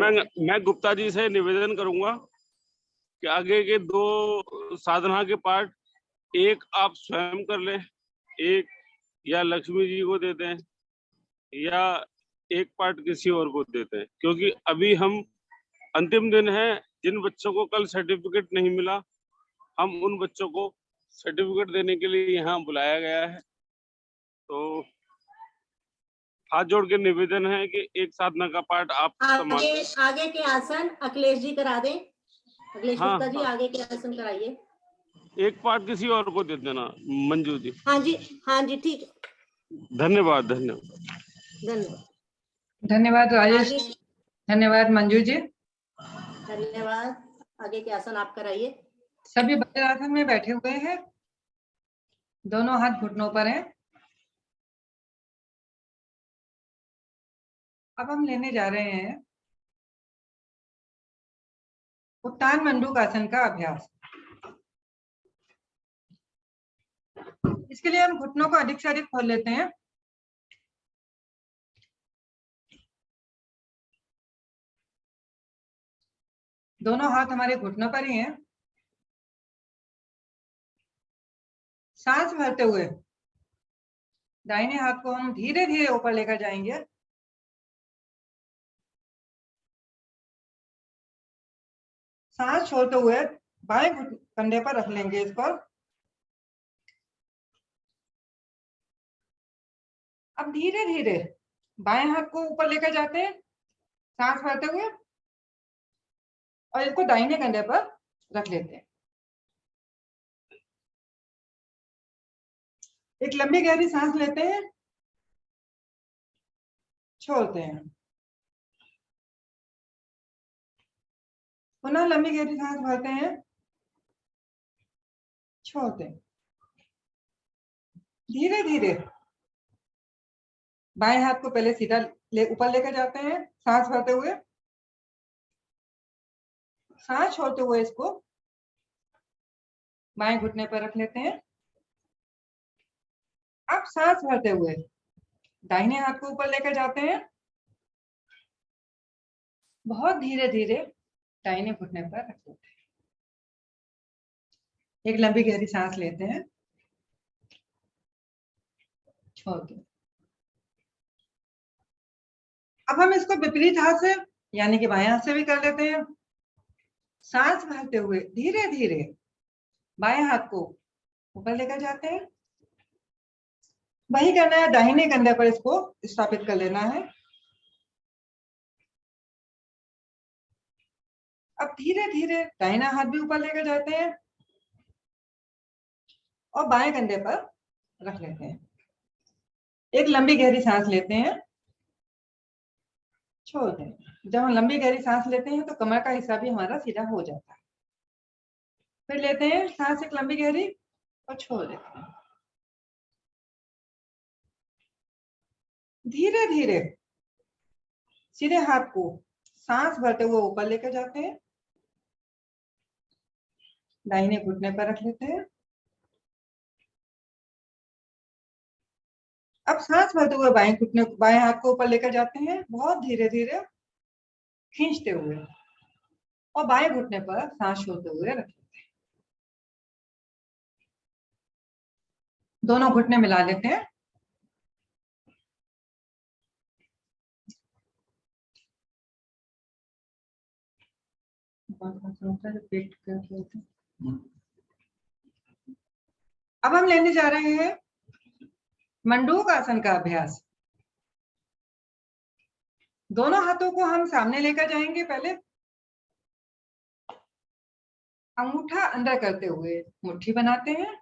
[SPEAKER 5] मैं गुप्ता जी से निवेदन करूंगा कि आगे के 2 साधना के पार्ट, एक आप स्वयं कर लें, एक या लक्ष्मी जी को देते हैं, या एक पार्ट किसी और को देते हैं, क्योंकि अभी हम अंतिम दिन है। जिन बच्चों को कल सर्टिफिकेट नहीं मिला, हम उन बच्चों को सर्टिफिकेट देने के लिए यहाँ बुलाया गया है। तो हाथ जोड़ के निवेदन है कि एक साधना का पार्ट आप
[SPEAKER 2] आगे के आसन अखिलेश जी करा दें। अखिलेश गुप्ता जी आगे के आसन कराइए।
[SPEAKER 5] एक पार्ट किसी और को दे देना मंजू जी।
[SPEAKER 2] हाँ जी ठीक है।
[SPEAKER 5] धन्यवाद धन्यवाद
[SPEAKER 2] धन्यवाद
[SPEAKER 6] धन्यवाद राजेश। धन्यवाद मंजू जी।
[SPEAKER 2] धन्यवाद। आगे के आसन आप कराइए।
[SPEAKER 6] सभी वज्रासन में बैठे हुए हैं, दोनों हाथ घुटनों पर हैं। अब हम लेने जा रहे हैं उत्तान मंडूकासन का अभ्यास। इसके लिए हम घुटनों को अधिक से अधिक खोल लेते हैं। दोनों हाथ हमारे घुटनों पर ही हैं। सांस भरते हुए दाहिने हाथ को हम धीरे धीरे ऊपर लेकर जाएंगे। सांस छोड़ते हुए बाएं कंधे पर रख लेंगे इसको। अब धीरे धीरे बाएं हाथ को ऊपर लेकर जाते हैं सांस भरते हुए, और इसको दाहिने कंधे पर रख लेते हैं। एक लंबी गहरी सांस लेते हैं, छोड़ते हैं। पुनः लंबी गहरी सांस भरते हैं, छोड़ते हैं। धीरे धीरे बाएं हाथ को पहले सीधा ऊपर लेकर जाते हैं, सांस भरते हुए, सांस छोड़ते हुए इसको बाएं घुटने पर रख लेते हैं। अब सांस भरते हुए दाहिने हाथ को ऊपर लेकर जाते हैं, बहुत धीरे धीरे दाहिने घुटने पर रख लेते हैं। एक लंबी गहरी सांस लेते हैं, छोड़ दो। अब हम इसको विपरीत हाथ से यानी कि बाएं हाथ से भी कर लेते हैं। सांस भरते हुए धीरे धीरे बाएं हाथ को ऊपर लेकर जाते हैं, वही करना है, दाहिने कंधे पर इसको स्थापित कर लेना है। अब धीरे धीरे दाहिना हाथ भी ऊपर लेकर जाते हैं और बाएं कंधे पर रख लेते हैं। एक लंबी गहरी सांस लेते हैं, छोड़ दें। जब हम लंबी गहरी सांस लेते हैं तो कमर का हिस्सा भी हमारा सीधा हो जाता है। फिर लेते हैं सांस एक लंबी गहरी और छोड़ देते हैं। धीरे धीरे सीधे हाथ को सांस भरते हुए ऊपर लेकर जाते हैं, दाहिने घुटने पर रख लेते हैं। अब सांस भरते हुए बाएं हाथ को ऊपर लेकर जाते हैं, बहुत धीरे धीरे खींचते हुए, और बाएं घुटने पर सांस छोड़ते हुए रख लेते हैं। दोनों घुटने मिला लेते हैं। अब हम लेने जा रहे हैं मंडूक आसन का अभ्यास। दोनों हाथों को हम सामने लेकर जाएंगे। पहले अंगूठा अंदर करते हुए मुट्ठी बनाते हैं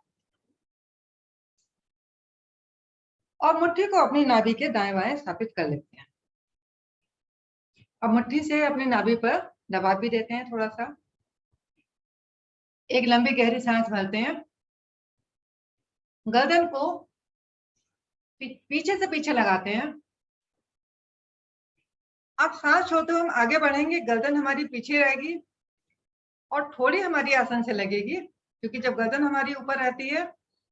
[SPEAKER 6] और मुट्ठी को अपनी नाभि के दाएं बाएं स्थापित कर लेते हैं। अब मुट्ठी से अपनी नाभि पर दबाव भी देते हैं थोड़ा सा। एक लंबी गहरी सांस भरते हैं, गर्दन को पीछे से पीछे लगाते हैं। अब सांस छोड़ते हुए हम आगे बढ़ेंगे, गर्दन हमारी पीछे रहेगी और थोड़ी हमारी आसन से लगेगी, क्योंकि जब गर्दन हमारी ऊपर रहती है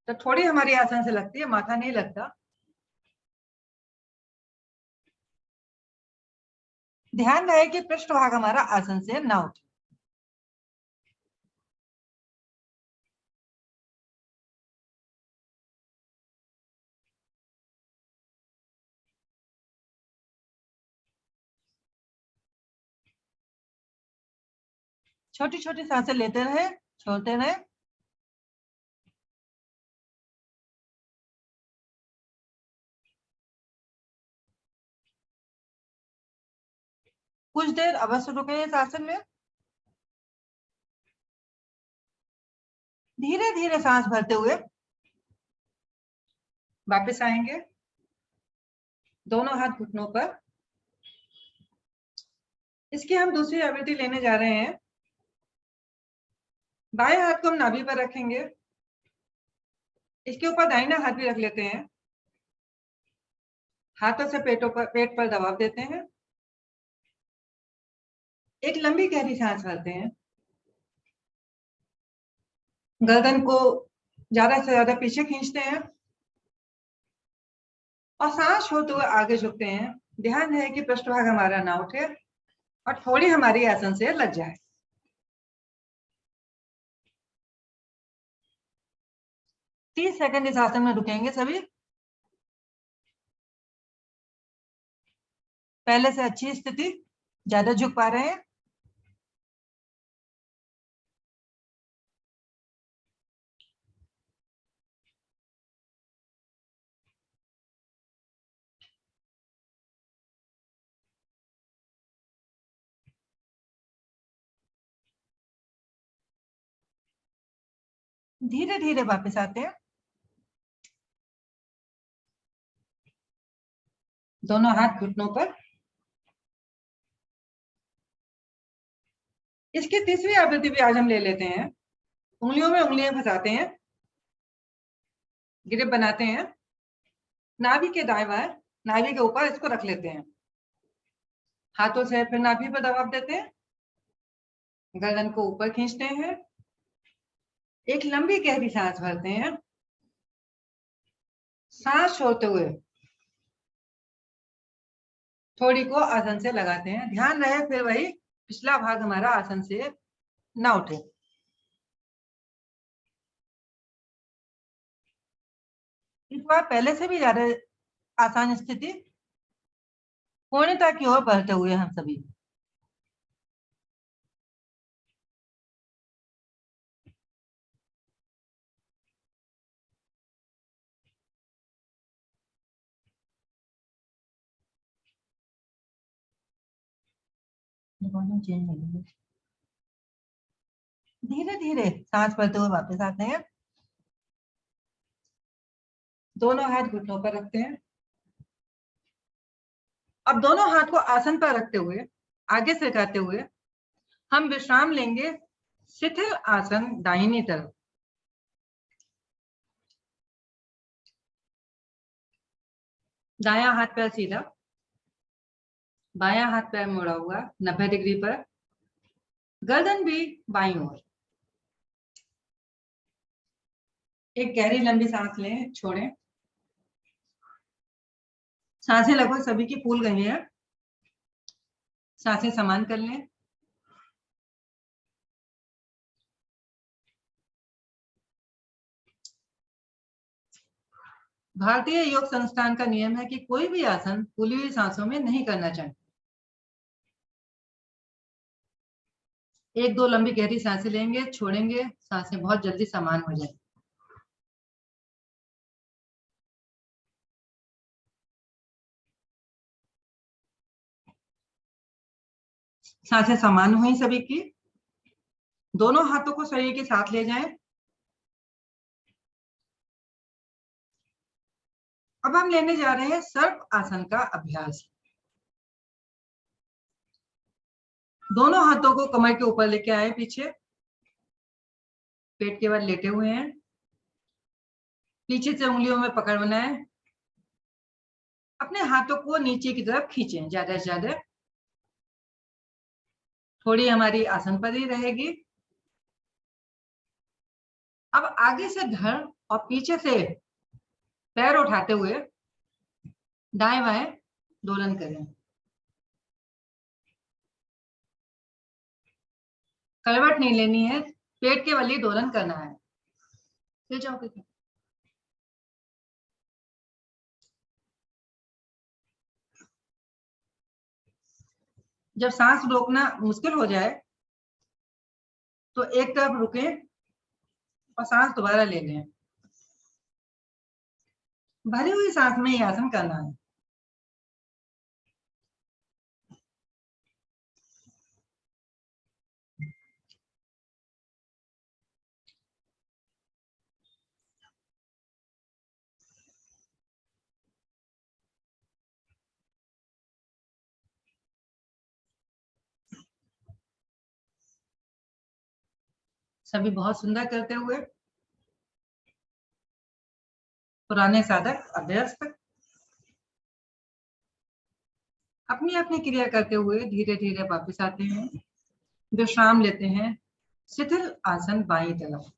[SPEAKER 6] तो थोड़ी हमारी आसन से लगती है, माथा नहीं लगता। ध्यान रहे कि पृष्ठभाग हमारा आसन से ना उठे। छोटी छोटी सांसें लेते रहे, छोड़ते रहे। कुछ देर अवश्य रुके इस आसन में। धीरे धीरे सांस भरते हुए वापस आएंगे, दोनों हाथ घुटनों पर। इसकी हम दूसरी आवृत्ति लेने जा रहे हैं। बाएं हाथ को हम नाभि पर रखेंगे, इसके ऊपर दाहिना हाथ भी रख लेते हैं। हाथों से पेट पर दबाव देते हैं। एक लंबी गहरी सांस भरते हैं, गर्दन को ज्यादा से ज्यादा पीछे खींचते हैं और सांस छोड़ते हुए आगे झुकते हैं। ध्यान है कि पृष्ठभाग हमारा ना उठे और थोड़ी हमारी आसन से लग जाए। 30 सेकंड इस आसन में रुकेंगे सभी। पहले से अच्छी स्थिति, ज्यादा झुक पा रहे हैं। धीरे धीरे वापस आते हैं, दोनों हाथ घुटनों पर। इसकी तीसरी आवृत्ति भी आज हम ले लेते हैं। उंगलियों में उंगलियां फंसाते हैं, ग्रिप बनाते हैं, नाभि के दाएं बाएं, नाभि के ऊपर इसको रख लेते हैं। हाथों से फिर नाभि पर दबाव देते हैं, गर्दन को ऊपर खींचते हैं, एक लंबी गहरी सांस भरते हैं, सांस छोड़ते हुए थोड़ी को आसन से लगाते हैं। ध्यान रहे फिर वही पिछला भाग हमारा आसन से ना उठे। इस बार पहले से भी ज्यादा आसान स्थिति, पूर्णता की ओर बढ़ते हुए हम सभी। धीरे धीरे सांस भरते हुए वापस आते हैं। दोनों हाथ घुटनों पर रखते हैं। अब दोनों हाथ को आसन पर रखते हुए आगे सरकाते हुए हम विश्राम लेंगे शिथिल आसन दाहिनी तरफ। दायां हाथ पैर सीधा, बायां हाथ पैर मुड़ा हुआ 90 डिग्री पर, गर्दन भी बाईं ओर। एक गहरी लंबी सांस लें, छोड़ें। सांसें लगभग सभी की फूल गई हैं, सांसें समान कर लें। भारतीय योग संस्थान का नियम है कि कोई भी आसन फूली हुई सांसों में नहीं करना चाहिए। एक दो लंबी गहरी सांसें लेंगे, छोड़ेंगे, सांसें बहुत जल्दी समान हो जाएंगी। सांसें समान हुई सभी की। दोनों हाथों को शरीर के साथ ले जाएं। अब हम लेने जा रहे हैं सर्प आसन का अभ्यास। दोनों हाथों को कमर के ऊपर लेके आए, पीछे पेट के बल लेटे हुए हैं। पीछे से उंगलियों में पकड़ बनाए। अपने हाथों को नीचे की तरफ खींचें ज्यादा से ज्यादा। थोड़ी हमारी आसन पर ही रहेगी। अब आगे से धड़ और पीछे से पैर उठाते हुए दाएं बाएं दोलन करें। करवट नहीं लेनी है, पेट के बल ही दोलन करना है। ले जाओ के। जब सांस रोकना मुश्किल हो जाए तो एक तरफ रुकें और सांस दोबारा ले लें। भरी हुई सांस में ये आसन करना है। सभी बहुत सुंदर करते हुए। पुराने साधक अभ्यस्त अपनी अपनी क्रिया करते हुए धीरे धीरे वापस आते हैं। विश्राम लेते हैं शिथिल आसन बाईं तरफ।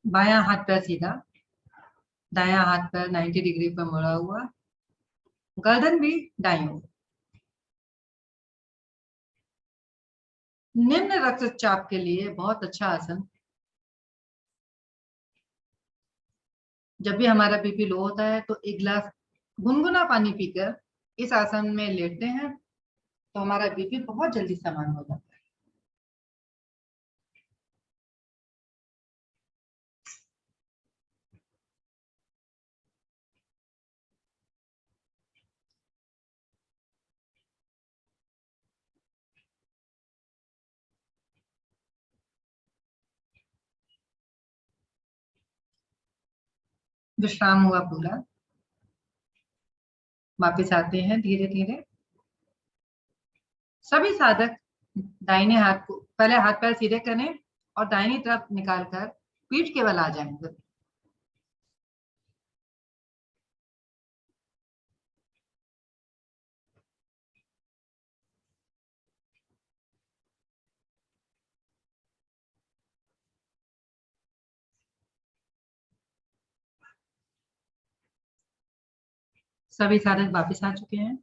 [SPEAKER 6] बायां हाथ पैर सीधा, दायां हाथ पैर 90 डिग्री पर मुड़ा हुआ, गर्दन भी दाईं ओर। निम्न रक्तचाप के लिए बहुत अच्छा आसन। जब भी हमारा बीपी लो होता है तो एक गिलास गुनगुना पानी पीकर इस आसन में लेटते हैं तो हमारा बीपी बहुत जल्दी समान हो जाता है। विश्राम हुआ पूरा। वापस आते हैं धीरे धीरे। सभी साधक दाहिने हाथ को पहले हाथ पैर सीधे करें और दाहिनी तरफ निकालकर पीठ के बल आ जाएंगे। सभी साधक वापस आ चुके हैं।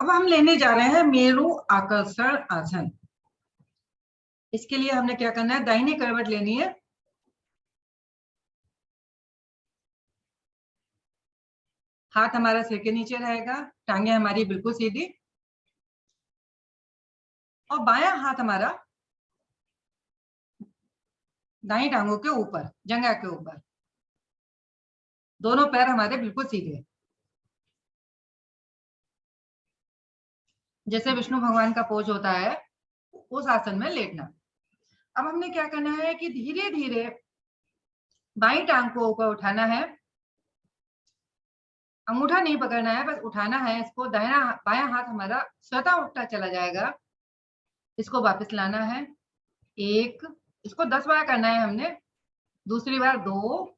[SPEAKER 6] अब हम लेने जा रहे हैं मेरु आकर्षण आसन। इसके लिए हमने क्या करना है, दाहिनी करवट लेनी है। हाथ हमारा सिर के नीचे रहेगा, टांगे हमारी बिल्कुल सीधी, और बायां हाथ हमारा दाई टांगों के ऊपर, जंघा के ऊपर। दोनों पैर हमारे बिल्कुल सीधे, जैसे विष्णु भगवान का पोज होता है उस आसन में लेटना। अब हमने क्या करना है कि धीरे धीरे बाई टांग को ऊपर उठाना है। अंगूठा नहीं पकड़ना है, बस उठाना है इसको। दाहिना बायां हाथ हमारा स्वतः उठता चला जाएगा। इसको वापस लाना है। एक, इसको 10 बार करना है हमने। दूसरी बार 2,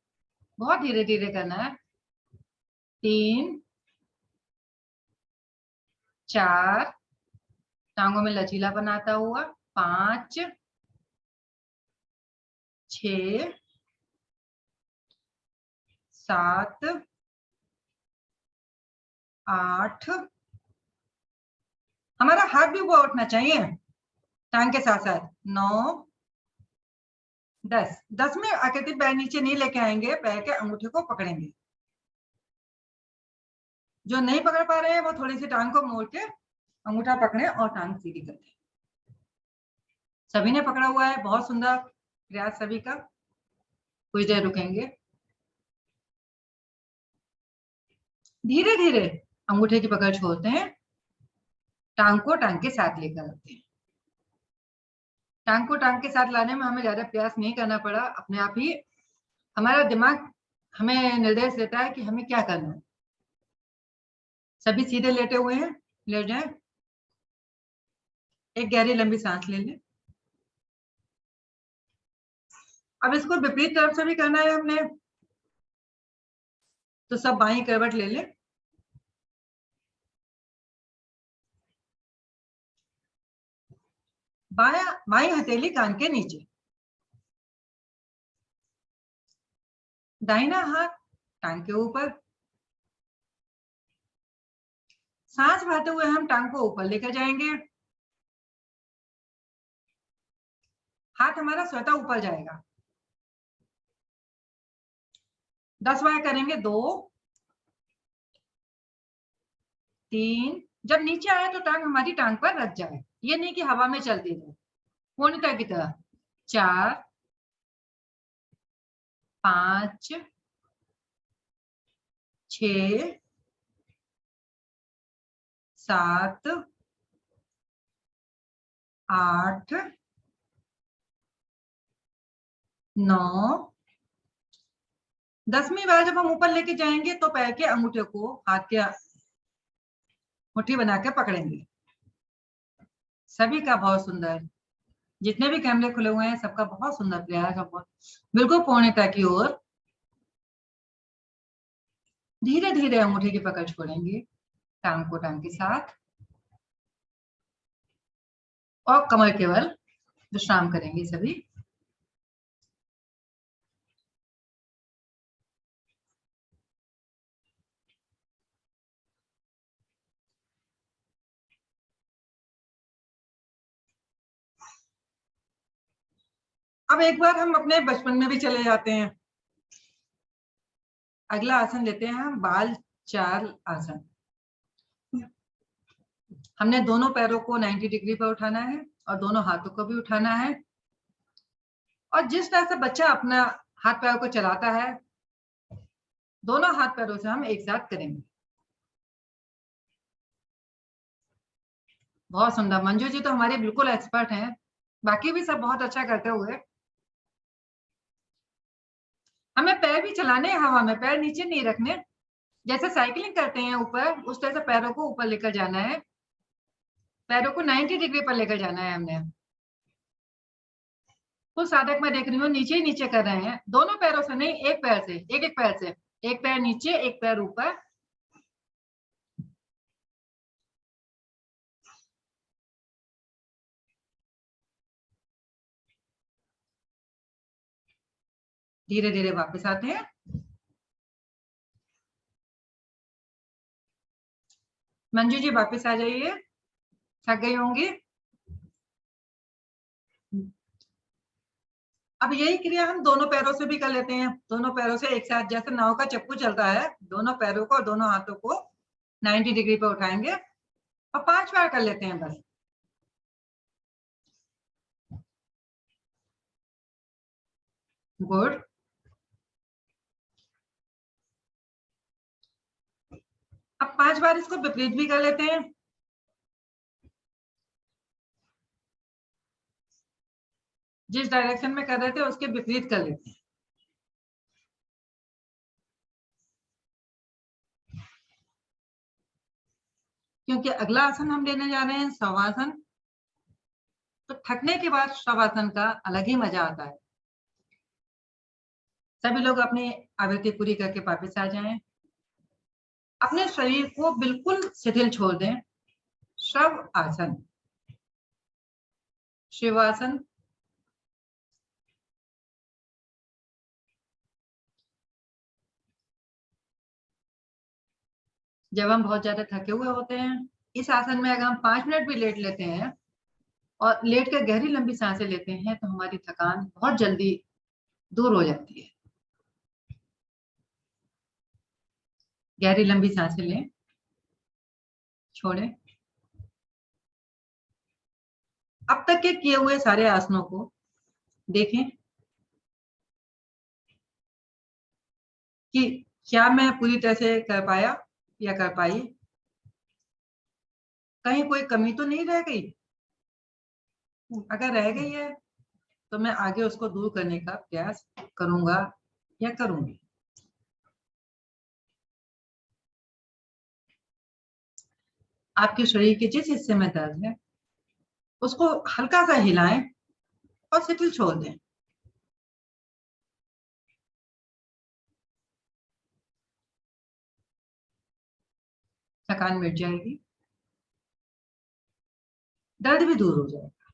[SPEAKER 6] बहुत धीरे धीरे करना है। 3, 4, टांगों में लचीलापन आता हुआ। 5, 6, 7, 8, हमारा हाथ भी ऊपर उठना चाहिए टांग के साथ साथ। 9, 10। 10 में आकृति पैर नीचे नहीं लेके आएंगे, पैर के अंगूठे को पकड़ेंगे। जो नहीं पकड़ पा रहे हैं वो थोड़ी सी टांग को मोड़ के अंगूठा पकड़े और टांग सीधी कर दें। सभी ने पकड़ा हुआ है, बहुत सुंदर प्रयास सभी का। कुछ देर रुकेंगे। धीरे धीरे अंगूठे की पकड़ छोड़ते हैं, टांग को टांग के साथ लेकर आते हैं। टांग को टांग के साथ लाने में हमें ज्यादा प्रयास नहीं करना पड़ा, अपने आप ही हमारा दिमाग हमें निर्देश देता है कि हमें क्या करना है। सभी सीधे लेटे हुए हैं, लेट जाएं। एक गहरी लंबी सांस ले लें। अब इसको विपरीत तरफ से भी करना है हमने, तो सब बाईं करवट ले लें। बाईं हथेली कान के नीचे, दाहिना हाथ टांग के ऊपर। सांस भरते हुए हम टांग को ऊपर लेकर जाएंगे। हाथ हमारा स्वतः ऊपर जाएगा। 10 बार करेंगे। 2, 3, जब नीचे आए तो टांग हमारी टांग पर रख जाए, ये नहीं कि हवा में चलती रहे, पूर्णतः की तरह। 4, 5, 6, 7, 8, 9, 10वीं बार जब हम ऊपर लेके जाएंगे तो पैर के अंगूठे को हाथ के मुट्ठी बनाकर पकड़ेंगे। सभी का बहुत सुंदर, जितने भी कैमरे खुले हुए हैं सबका बहुत सुंदर प्रयास है, बहुत बिल्कुल पूर्णता की ओर। धीरे धीरे अंगूठे की पकड़ छोड़ेंगे, टांग को टांग के साथ, और कमर केवल विश्राम करेंगे सभी। अब एक बार हम अपने बचपन में भी चले जाते हैं। अगला आसन लेते हैं हम बाल चाल आसन। हमने दोनों पैरों को 90 डिग्री पर उठाना है और दोनों हाथों को भी उठाना है। और जिस तरह से बच्चा अपना हाथ पैरों को चलाता है, दोनों हाथ पैरों से हम एक साथ करेंगे। बहुत सुंदर। मंजू जी तो हमारे बिल्कुल एक्सपर्ट हैं, बाकी भी सब बहुत अच्छा करते हुए। हमें पैर भी चलाने हैं हवा में, पैर नीचे नहीं रखने। जैसे साइकिलिंग करते हैं ऊपर, उस तरह से पैरों को ऊपर लेकर जाना है। पैरों को 90 डिग्री पर लेकर जाना है हमने। कुछ साधक मैं देख रही हूँ नीचे ही नीचे कर रहे हैं, दोनों पैरों से नहीं, एक पैर से, एक एक पैर से, एक पैर नीचे एक पैर ऊपर। धीरे धीरे वापस आते हैं। मंजू जी वापस आ जाइए, थक गई होंगी। अब यही क्रिया हम दोनों पैरों से भी कर लेते हैं। दोनों पैरों से एक साथ, जैसे नाव का चप्पू चलता है, दोनों पैरों को और दोनों हाथों को 90 डिग्री पर उठाएंगे और 5 बार कर लेते हैं बस। गुड। अब 5 बार इसको विपरीत भी कर लेते हैं। जिस डायरेक्शन में कर रहे थे उसके विपरीत कर लेते हैं। क्योंकि अगला आसन हम लेने जा रहे हैं शवासन, तो थकने के बाद शवासन का अलग ही मजा आता है। सभी लोग अपनी आवृत्ति पूरी करके वापस आ जाएं। अपने शरीर को बिल्कुल शिथिल छोड़ दें। शव आसन, शिवासन, जब हम बहुत ज्यादा थके हुए होते हैं, इस आसन में अगर हम 5 मिनट भी लेट लेते हैं और लेट कर गहरी लंबी सांसें लेते हैं तो हमारी थकान बहुत जल्दी दूर हो जाती है। गहरी लंबी सांसें लें, छोड़ें। अब तक के किए हुए सारे आसनों को देखें कि क्या मैं पूरी तरह से कर पाया या कर पाई, कहीं कोई कमी तो नहीं रह गई। अगर रह गई है तो मैं आगे उसको दूर करने का प्रयास करूंगा या करूंगी। आपके शरीर के जिस हिस्से में दर्द है उसको हल्का सा हिलाएं और शिथिल छोड़ दें। थकान मिट जाएगी, दर्द भी दूर हो जाएगा।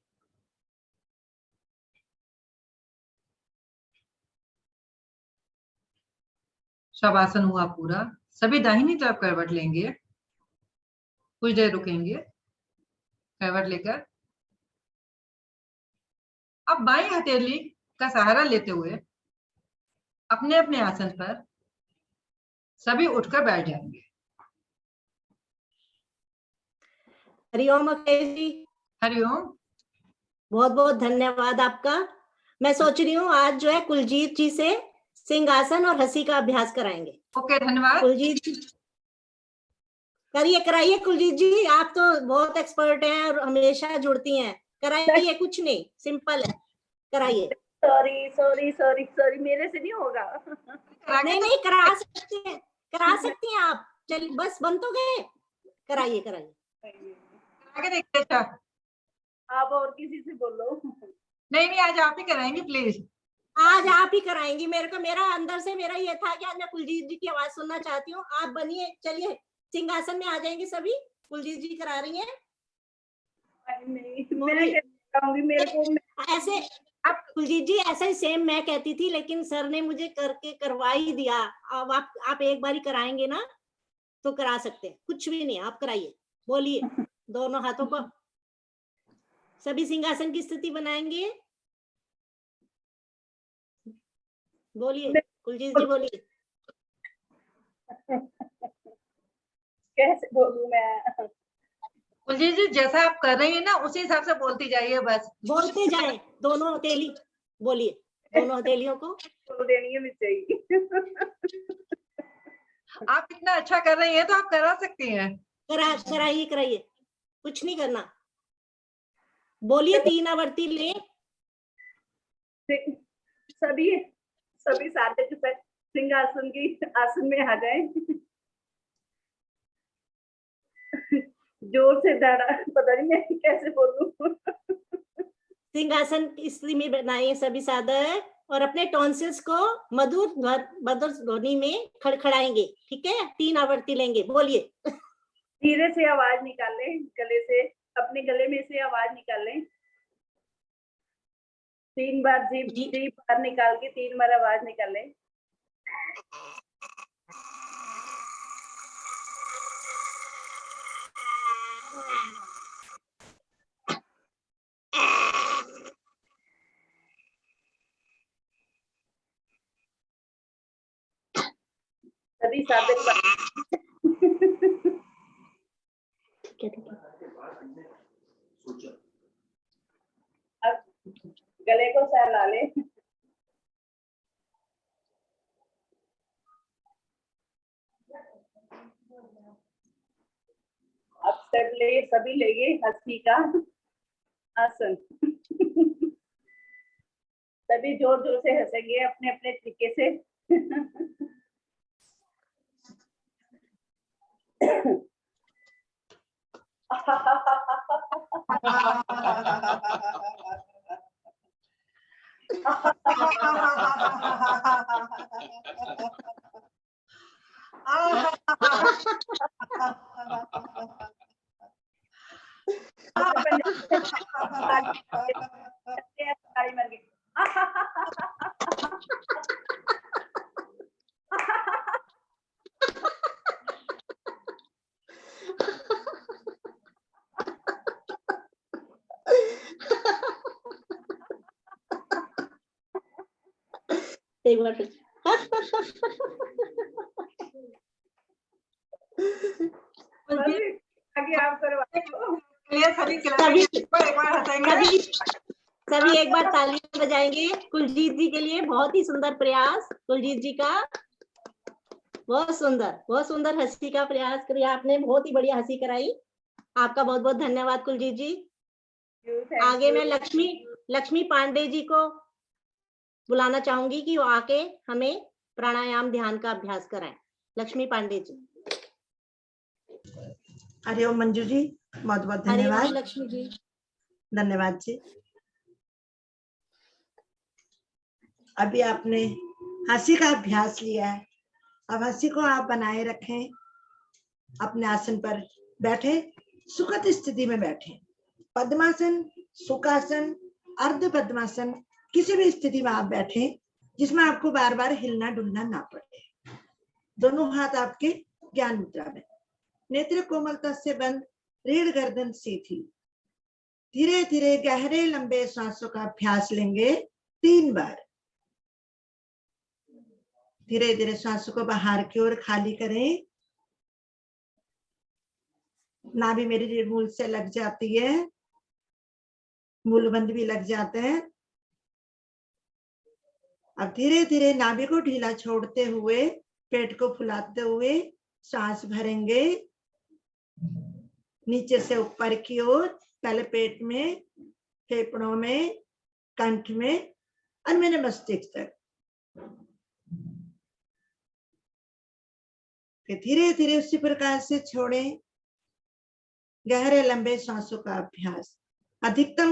[SPEAKER 6] शवासन हुआ पूरा। सभी दाहिनी तरफ करवट लेंगे, कुछ देर रुकेंगे करवट लेकर। अब बाई हथेली का सहारा लेते हुए अपने अपने आसन पर सभी उठकर बैठ जाएंगे।
[SPEAKER 2] हरिओम अखिलेश जी।
[SPEAKER 6] हरिओम।
[SPEAKER 2] बहुत बहुत धन्यवाद आपका। मैं सोच रही हूँ आज जो है कुलजीत जी से सिंहासन और हंसी का अभ्यास कराएंगे।
[SPEAKER 6] ओके, धन्यवाद।
[SPEAKER 2] कुलजीत जी करिए, कराइए कुलजीत जी, आप तो बहुत एक्सपर्ट हैं और हमेशा जुड़ती हैं। कराइए, कुछ नहीं, सिंपल है, कराइए।
[SPEAKER 4] सॉरी सॉरी सॉरी सॉरी, मेरे से नहीं होगा।
[SPEAKER 2] नहीं नहीं, करा सकती हैं, करा सकती हैं आप। चलिए बस, बन तो गए, कराइए कराइए।
[SPEAKER 6] आगे देखते। अच्छा,
[SPEAKER 4] आप और किसी से बोलो।
[SPEAKER 6] नहीं नहीं, आज आप ही कराएंगे प्लीज।
[SPEAKER 2] आज आप ही कराएंगी। मेरे को, मेरा अंदर से मेरा ये था कि आज मैं कुलजीत जी की आवाज सुनना चाहती हूँ। आप बनिए, चलिए सिंहासन में आ जाएंगे सभी। कुलजीत जी करा रही हैं।
[SPEAKER 4] नहीं, मैं कराऊंगी, मेरे को
[SPEAKER 2] ऐसे अब कुलजीत जी ऐसा ही सेम मैं कहती थी, लेकिन सर ने मुझे करके करवा ही दिया। अब आप एक बार ही कराएंगे ना तो करा सकते हैं, कुछ भी नहीं, आप कराइए। बोलिए, दोनों हाथों को सभी सिंहासन की स्थिति बनाएंगे। बोलिए कुलजीत जी, बोलिए।
[SPEAKER 4] कैसे बोलूं मैं?
[SPEAKER 6] कुलजीत जी, जैसा आप कर रही हैं ना उसी हिसाब से बोलती जाइए बस।
[SPEAKER 2] बोलते जाए, दोनों हथेली बोलिए, दोनों हथेलियों को
[SPEAKER 4] बोल देनी है मुझे चाहिए।
[SPEAKER 6] आप इतना अच्छा कर रही हैं तो आप करा सकती हैं।
[SPEAKER 2] कराइए कराइए, कुछ नहीं करना। बोलिए, 3 आवर्ती ले।
[SPEAKER 4] सभी सभी सारे जो सिंहासन की आसन में आ जाए। जोर से दड़ा, पता नहीं मैं कैसे बोलूं।
[SPEAKER 2] सिंहासन की स्थिति में बनाइए सभी सादर, और अपने टॉन्सिल्स को मधुर ध्वनि में खड़खड़ाएंगे। ठीक है, 3 आवर्ती लेंगे। बोलिए,
[SPEAKER 4] धीरे से आवाज निकालें गले से, अपने गले में से आवाज निकालें। 3 बार जीभ बाहर निकाल के 3 बार आवाज निकालें।
[SPEAKER 7] साथ अब गले को सहला ले। अब सभी लेंगे हंसी का आसन। सभी जोर जोर से हंसेंगे अपने अपने तरीके से।
[SPEAKER 2] एक बार फिर।
[SPEAKER 7] आगे आप करवाओ।
[SPEAKER 2] सभी एक बार तालियां बजाएंगे कुलजीत जी के लिए। बहुत ही सुंदर प्रयास कुलजीत जी का, बहुत सुंदर हंसी का प्रयास किया आपने। बहुत ही बढ़िया हंसी कराई। आपका बहुत बहुत धन्यवाद कुलजीत जी। आगे मैं लक्ष्मी पांडे जी को बुलाना चाहूंगी कि वो आके हमें प्राणायाम ध्यान का अभ्यास कराएं। लक्ष्मी पांडे जी।
[SPEAKER 8] हरिओम मंजू जी, बहुत बहुत
[SPEAKER 2] हरिओम
[SPEAKER 8] धन्यवाद।
[SPEAKER 2] लक्ष्मी जी।
[SPEAKER 8] धन्यवाद जी। अभी आपने हंसी का अभ्यास लिया है, अब हंसी को आप बनाए रखें। अपने आसन पर बैठे, सुखद स्थिति में बैठे। पद्मासन, सुखासन, अर्ध पद्मासन, किसी भी स्थिति में आप बैठे जिसमें आपको बार बार हिलना डुलना ना पड़े। दोनों हाथ आपके ज्ञान मुद्रा में, नेत्र कोमलता से बंद, रीढ़ गर्दन सीधी। धीरे धीरे गहरे लंबे सांसों का अभ्यास लेंगे 3 बार। धीरे धीरे सांसों को बाहर की ओर खाली करें। नाभि मेरी रीढ़ मूल से लग जाती है, मूलबंध भी लग जाते हैं। अब धीरे धीरे नाभि को ढीला छोड़ते हुए, पेट को फुलाते हुए सांस भरेंगे नीचे से ऊपर की ओर। पहले पेट में, फेफड़ों में, कंठ में और मेरे मस्तिष्क तक। फिर धीरे धीरे उसी प्रकार से छोड़ें। गहरे लंबे सांसों का अभ्यास। अधिकतम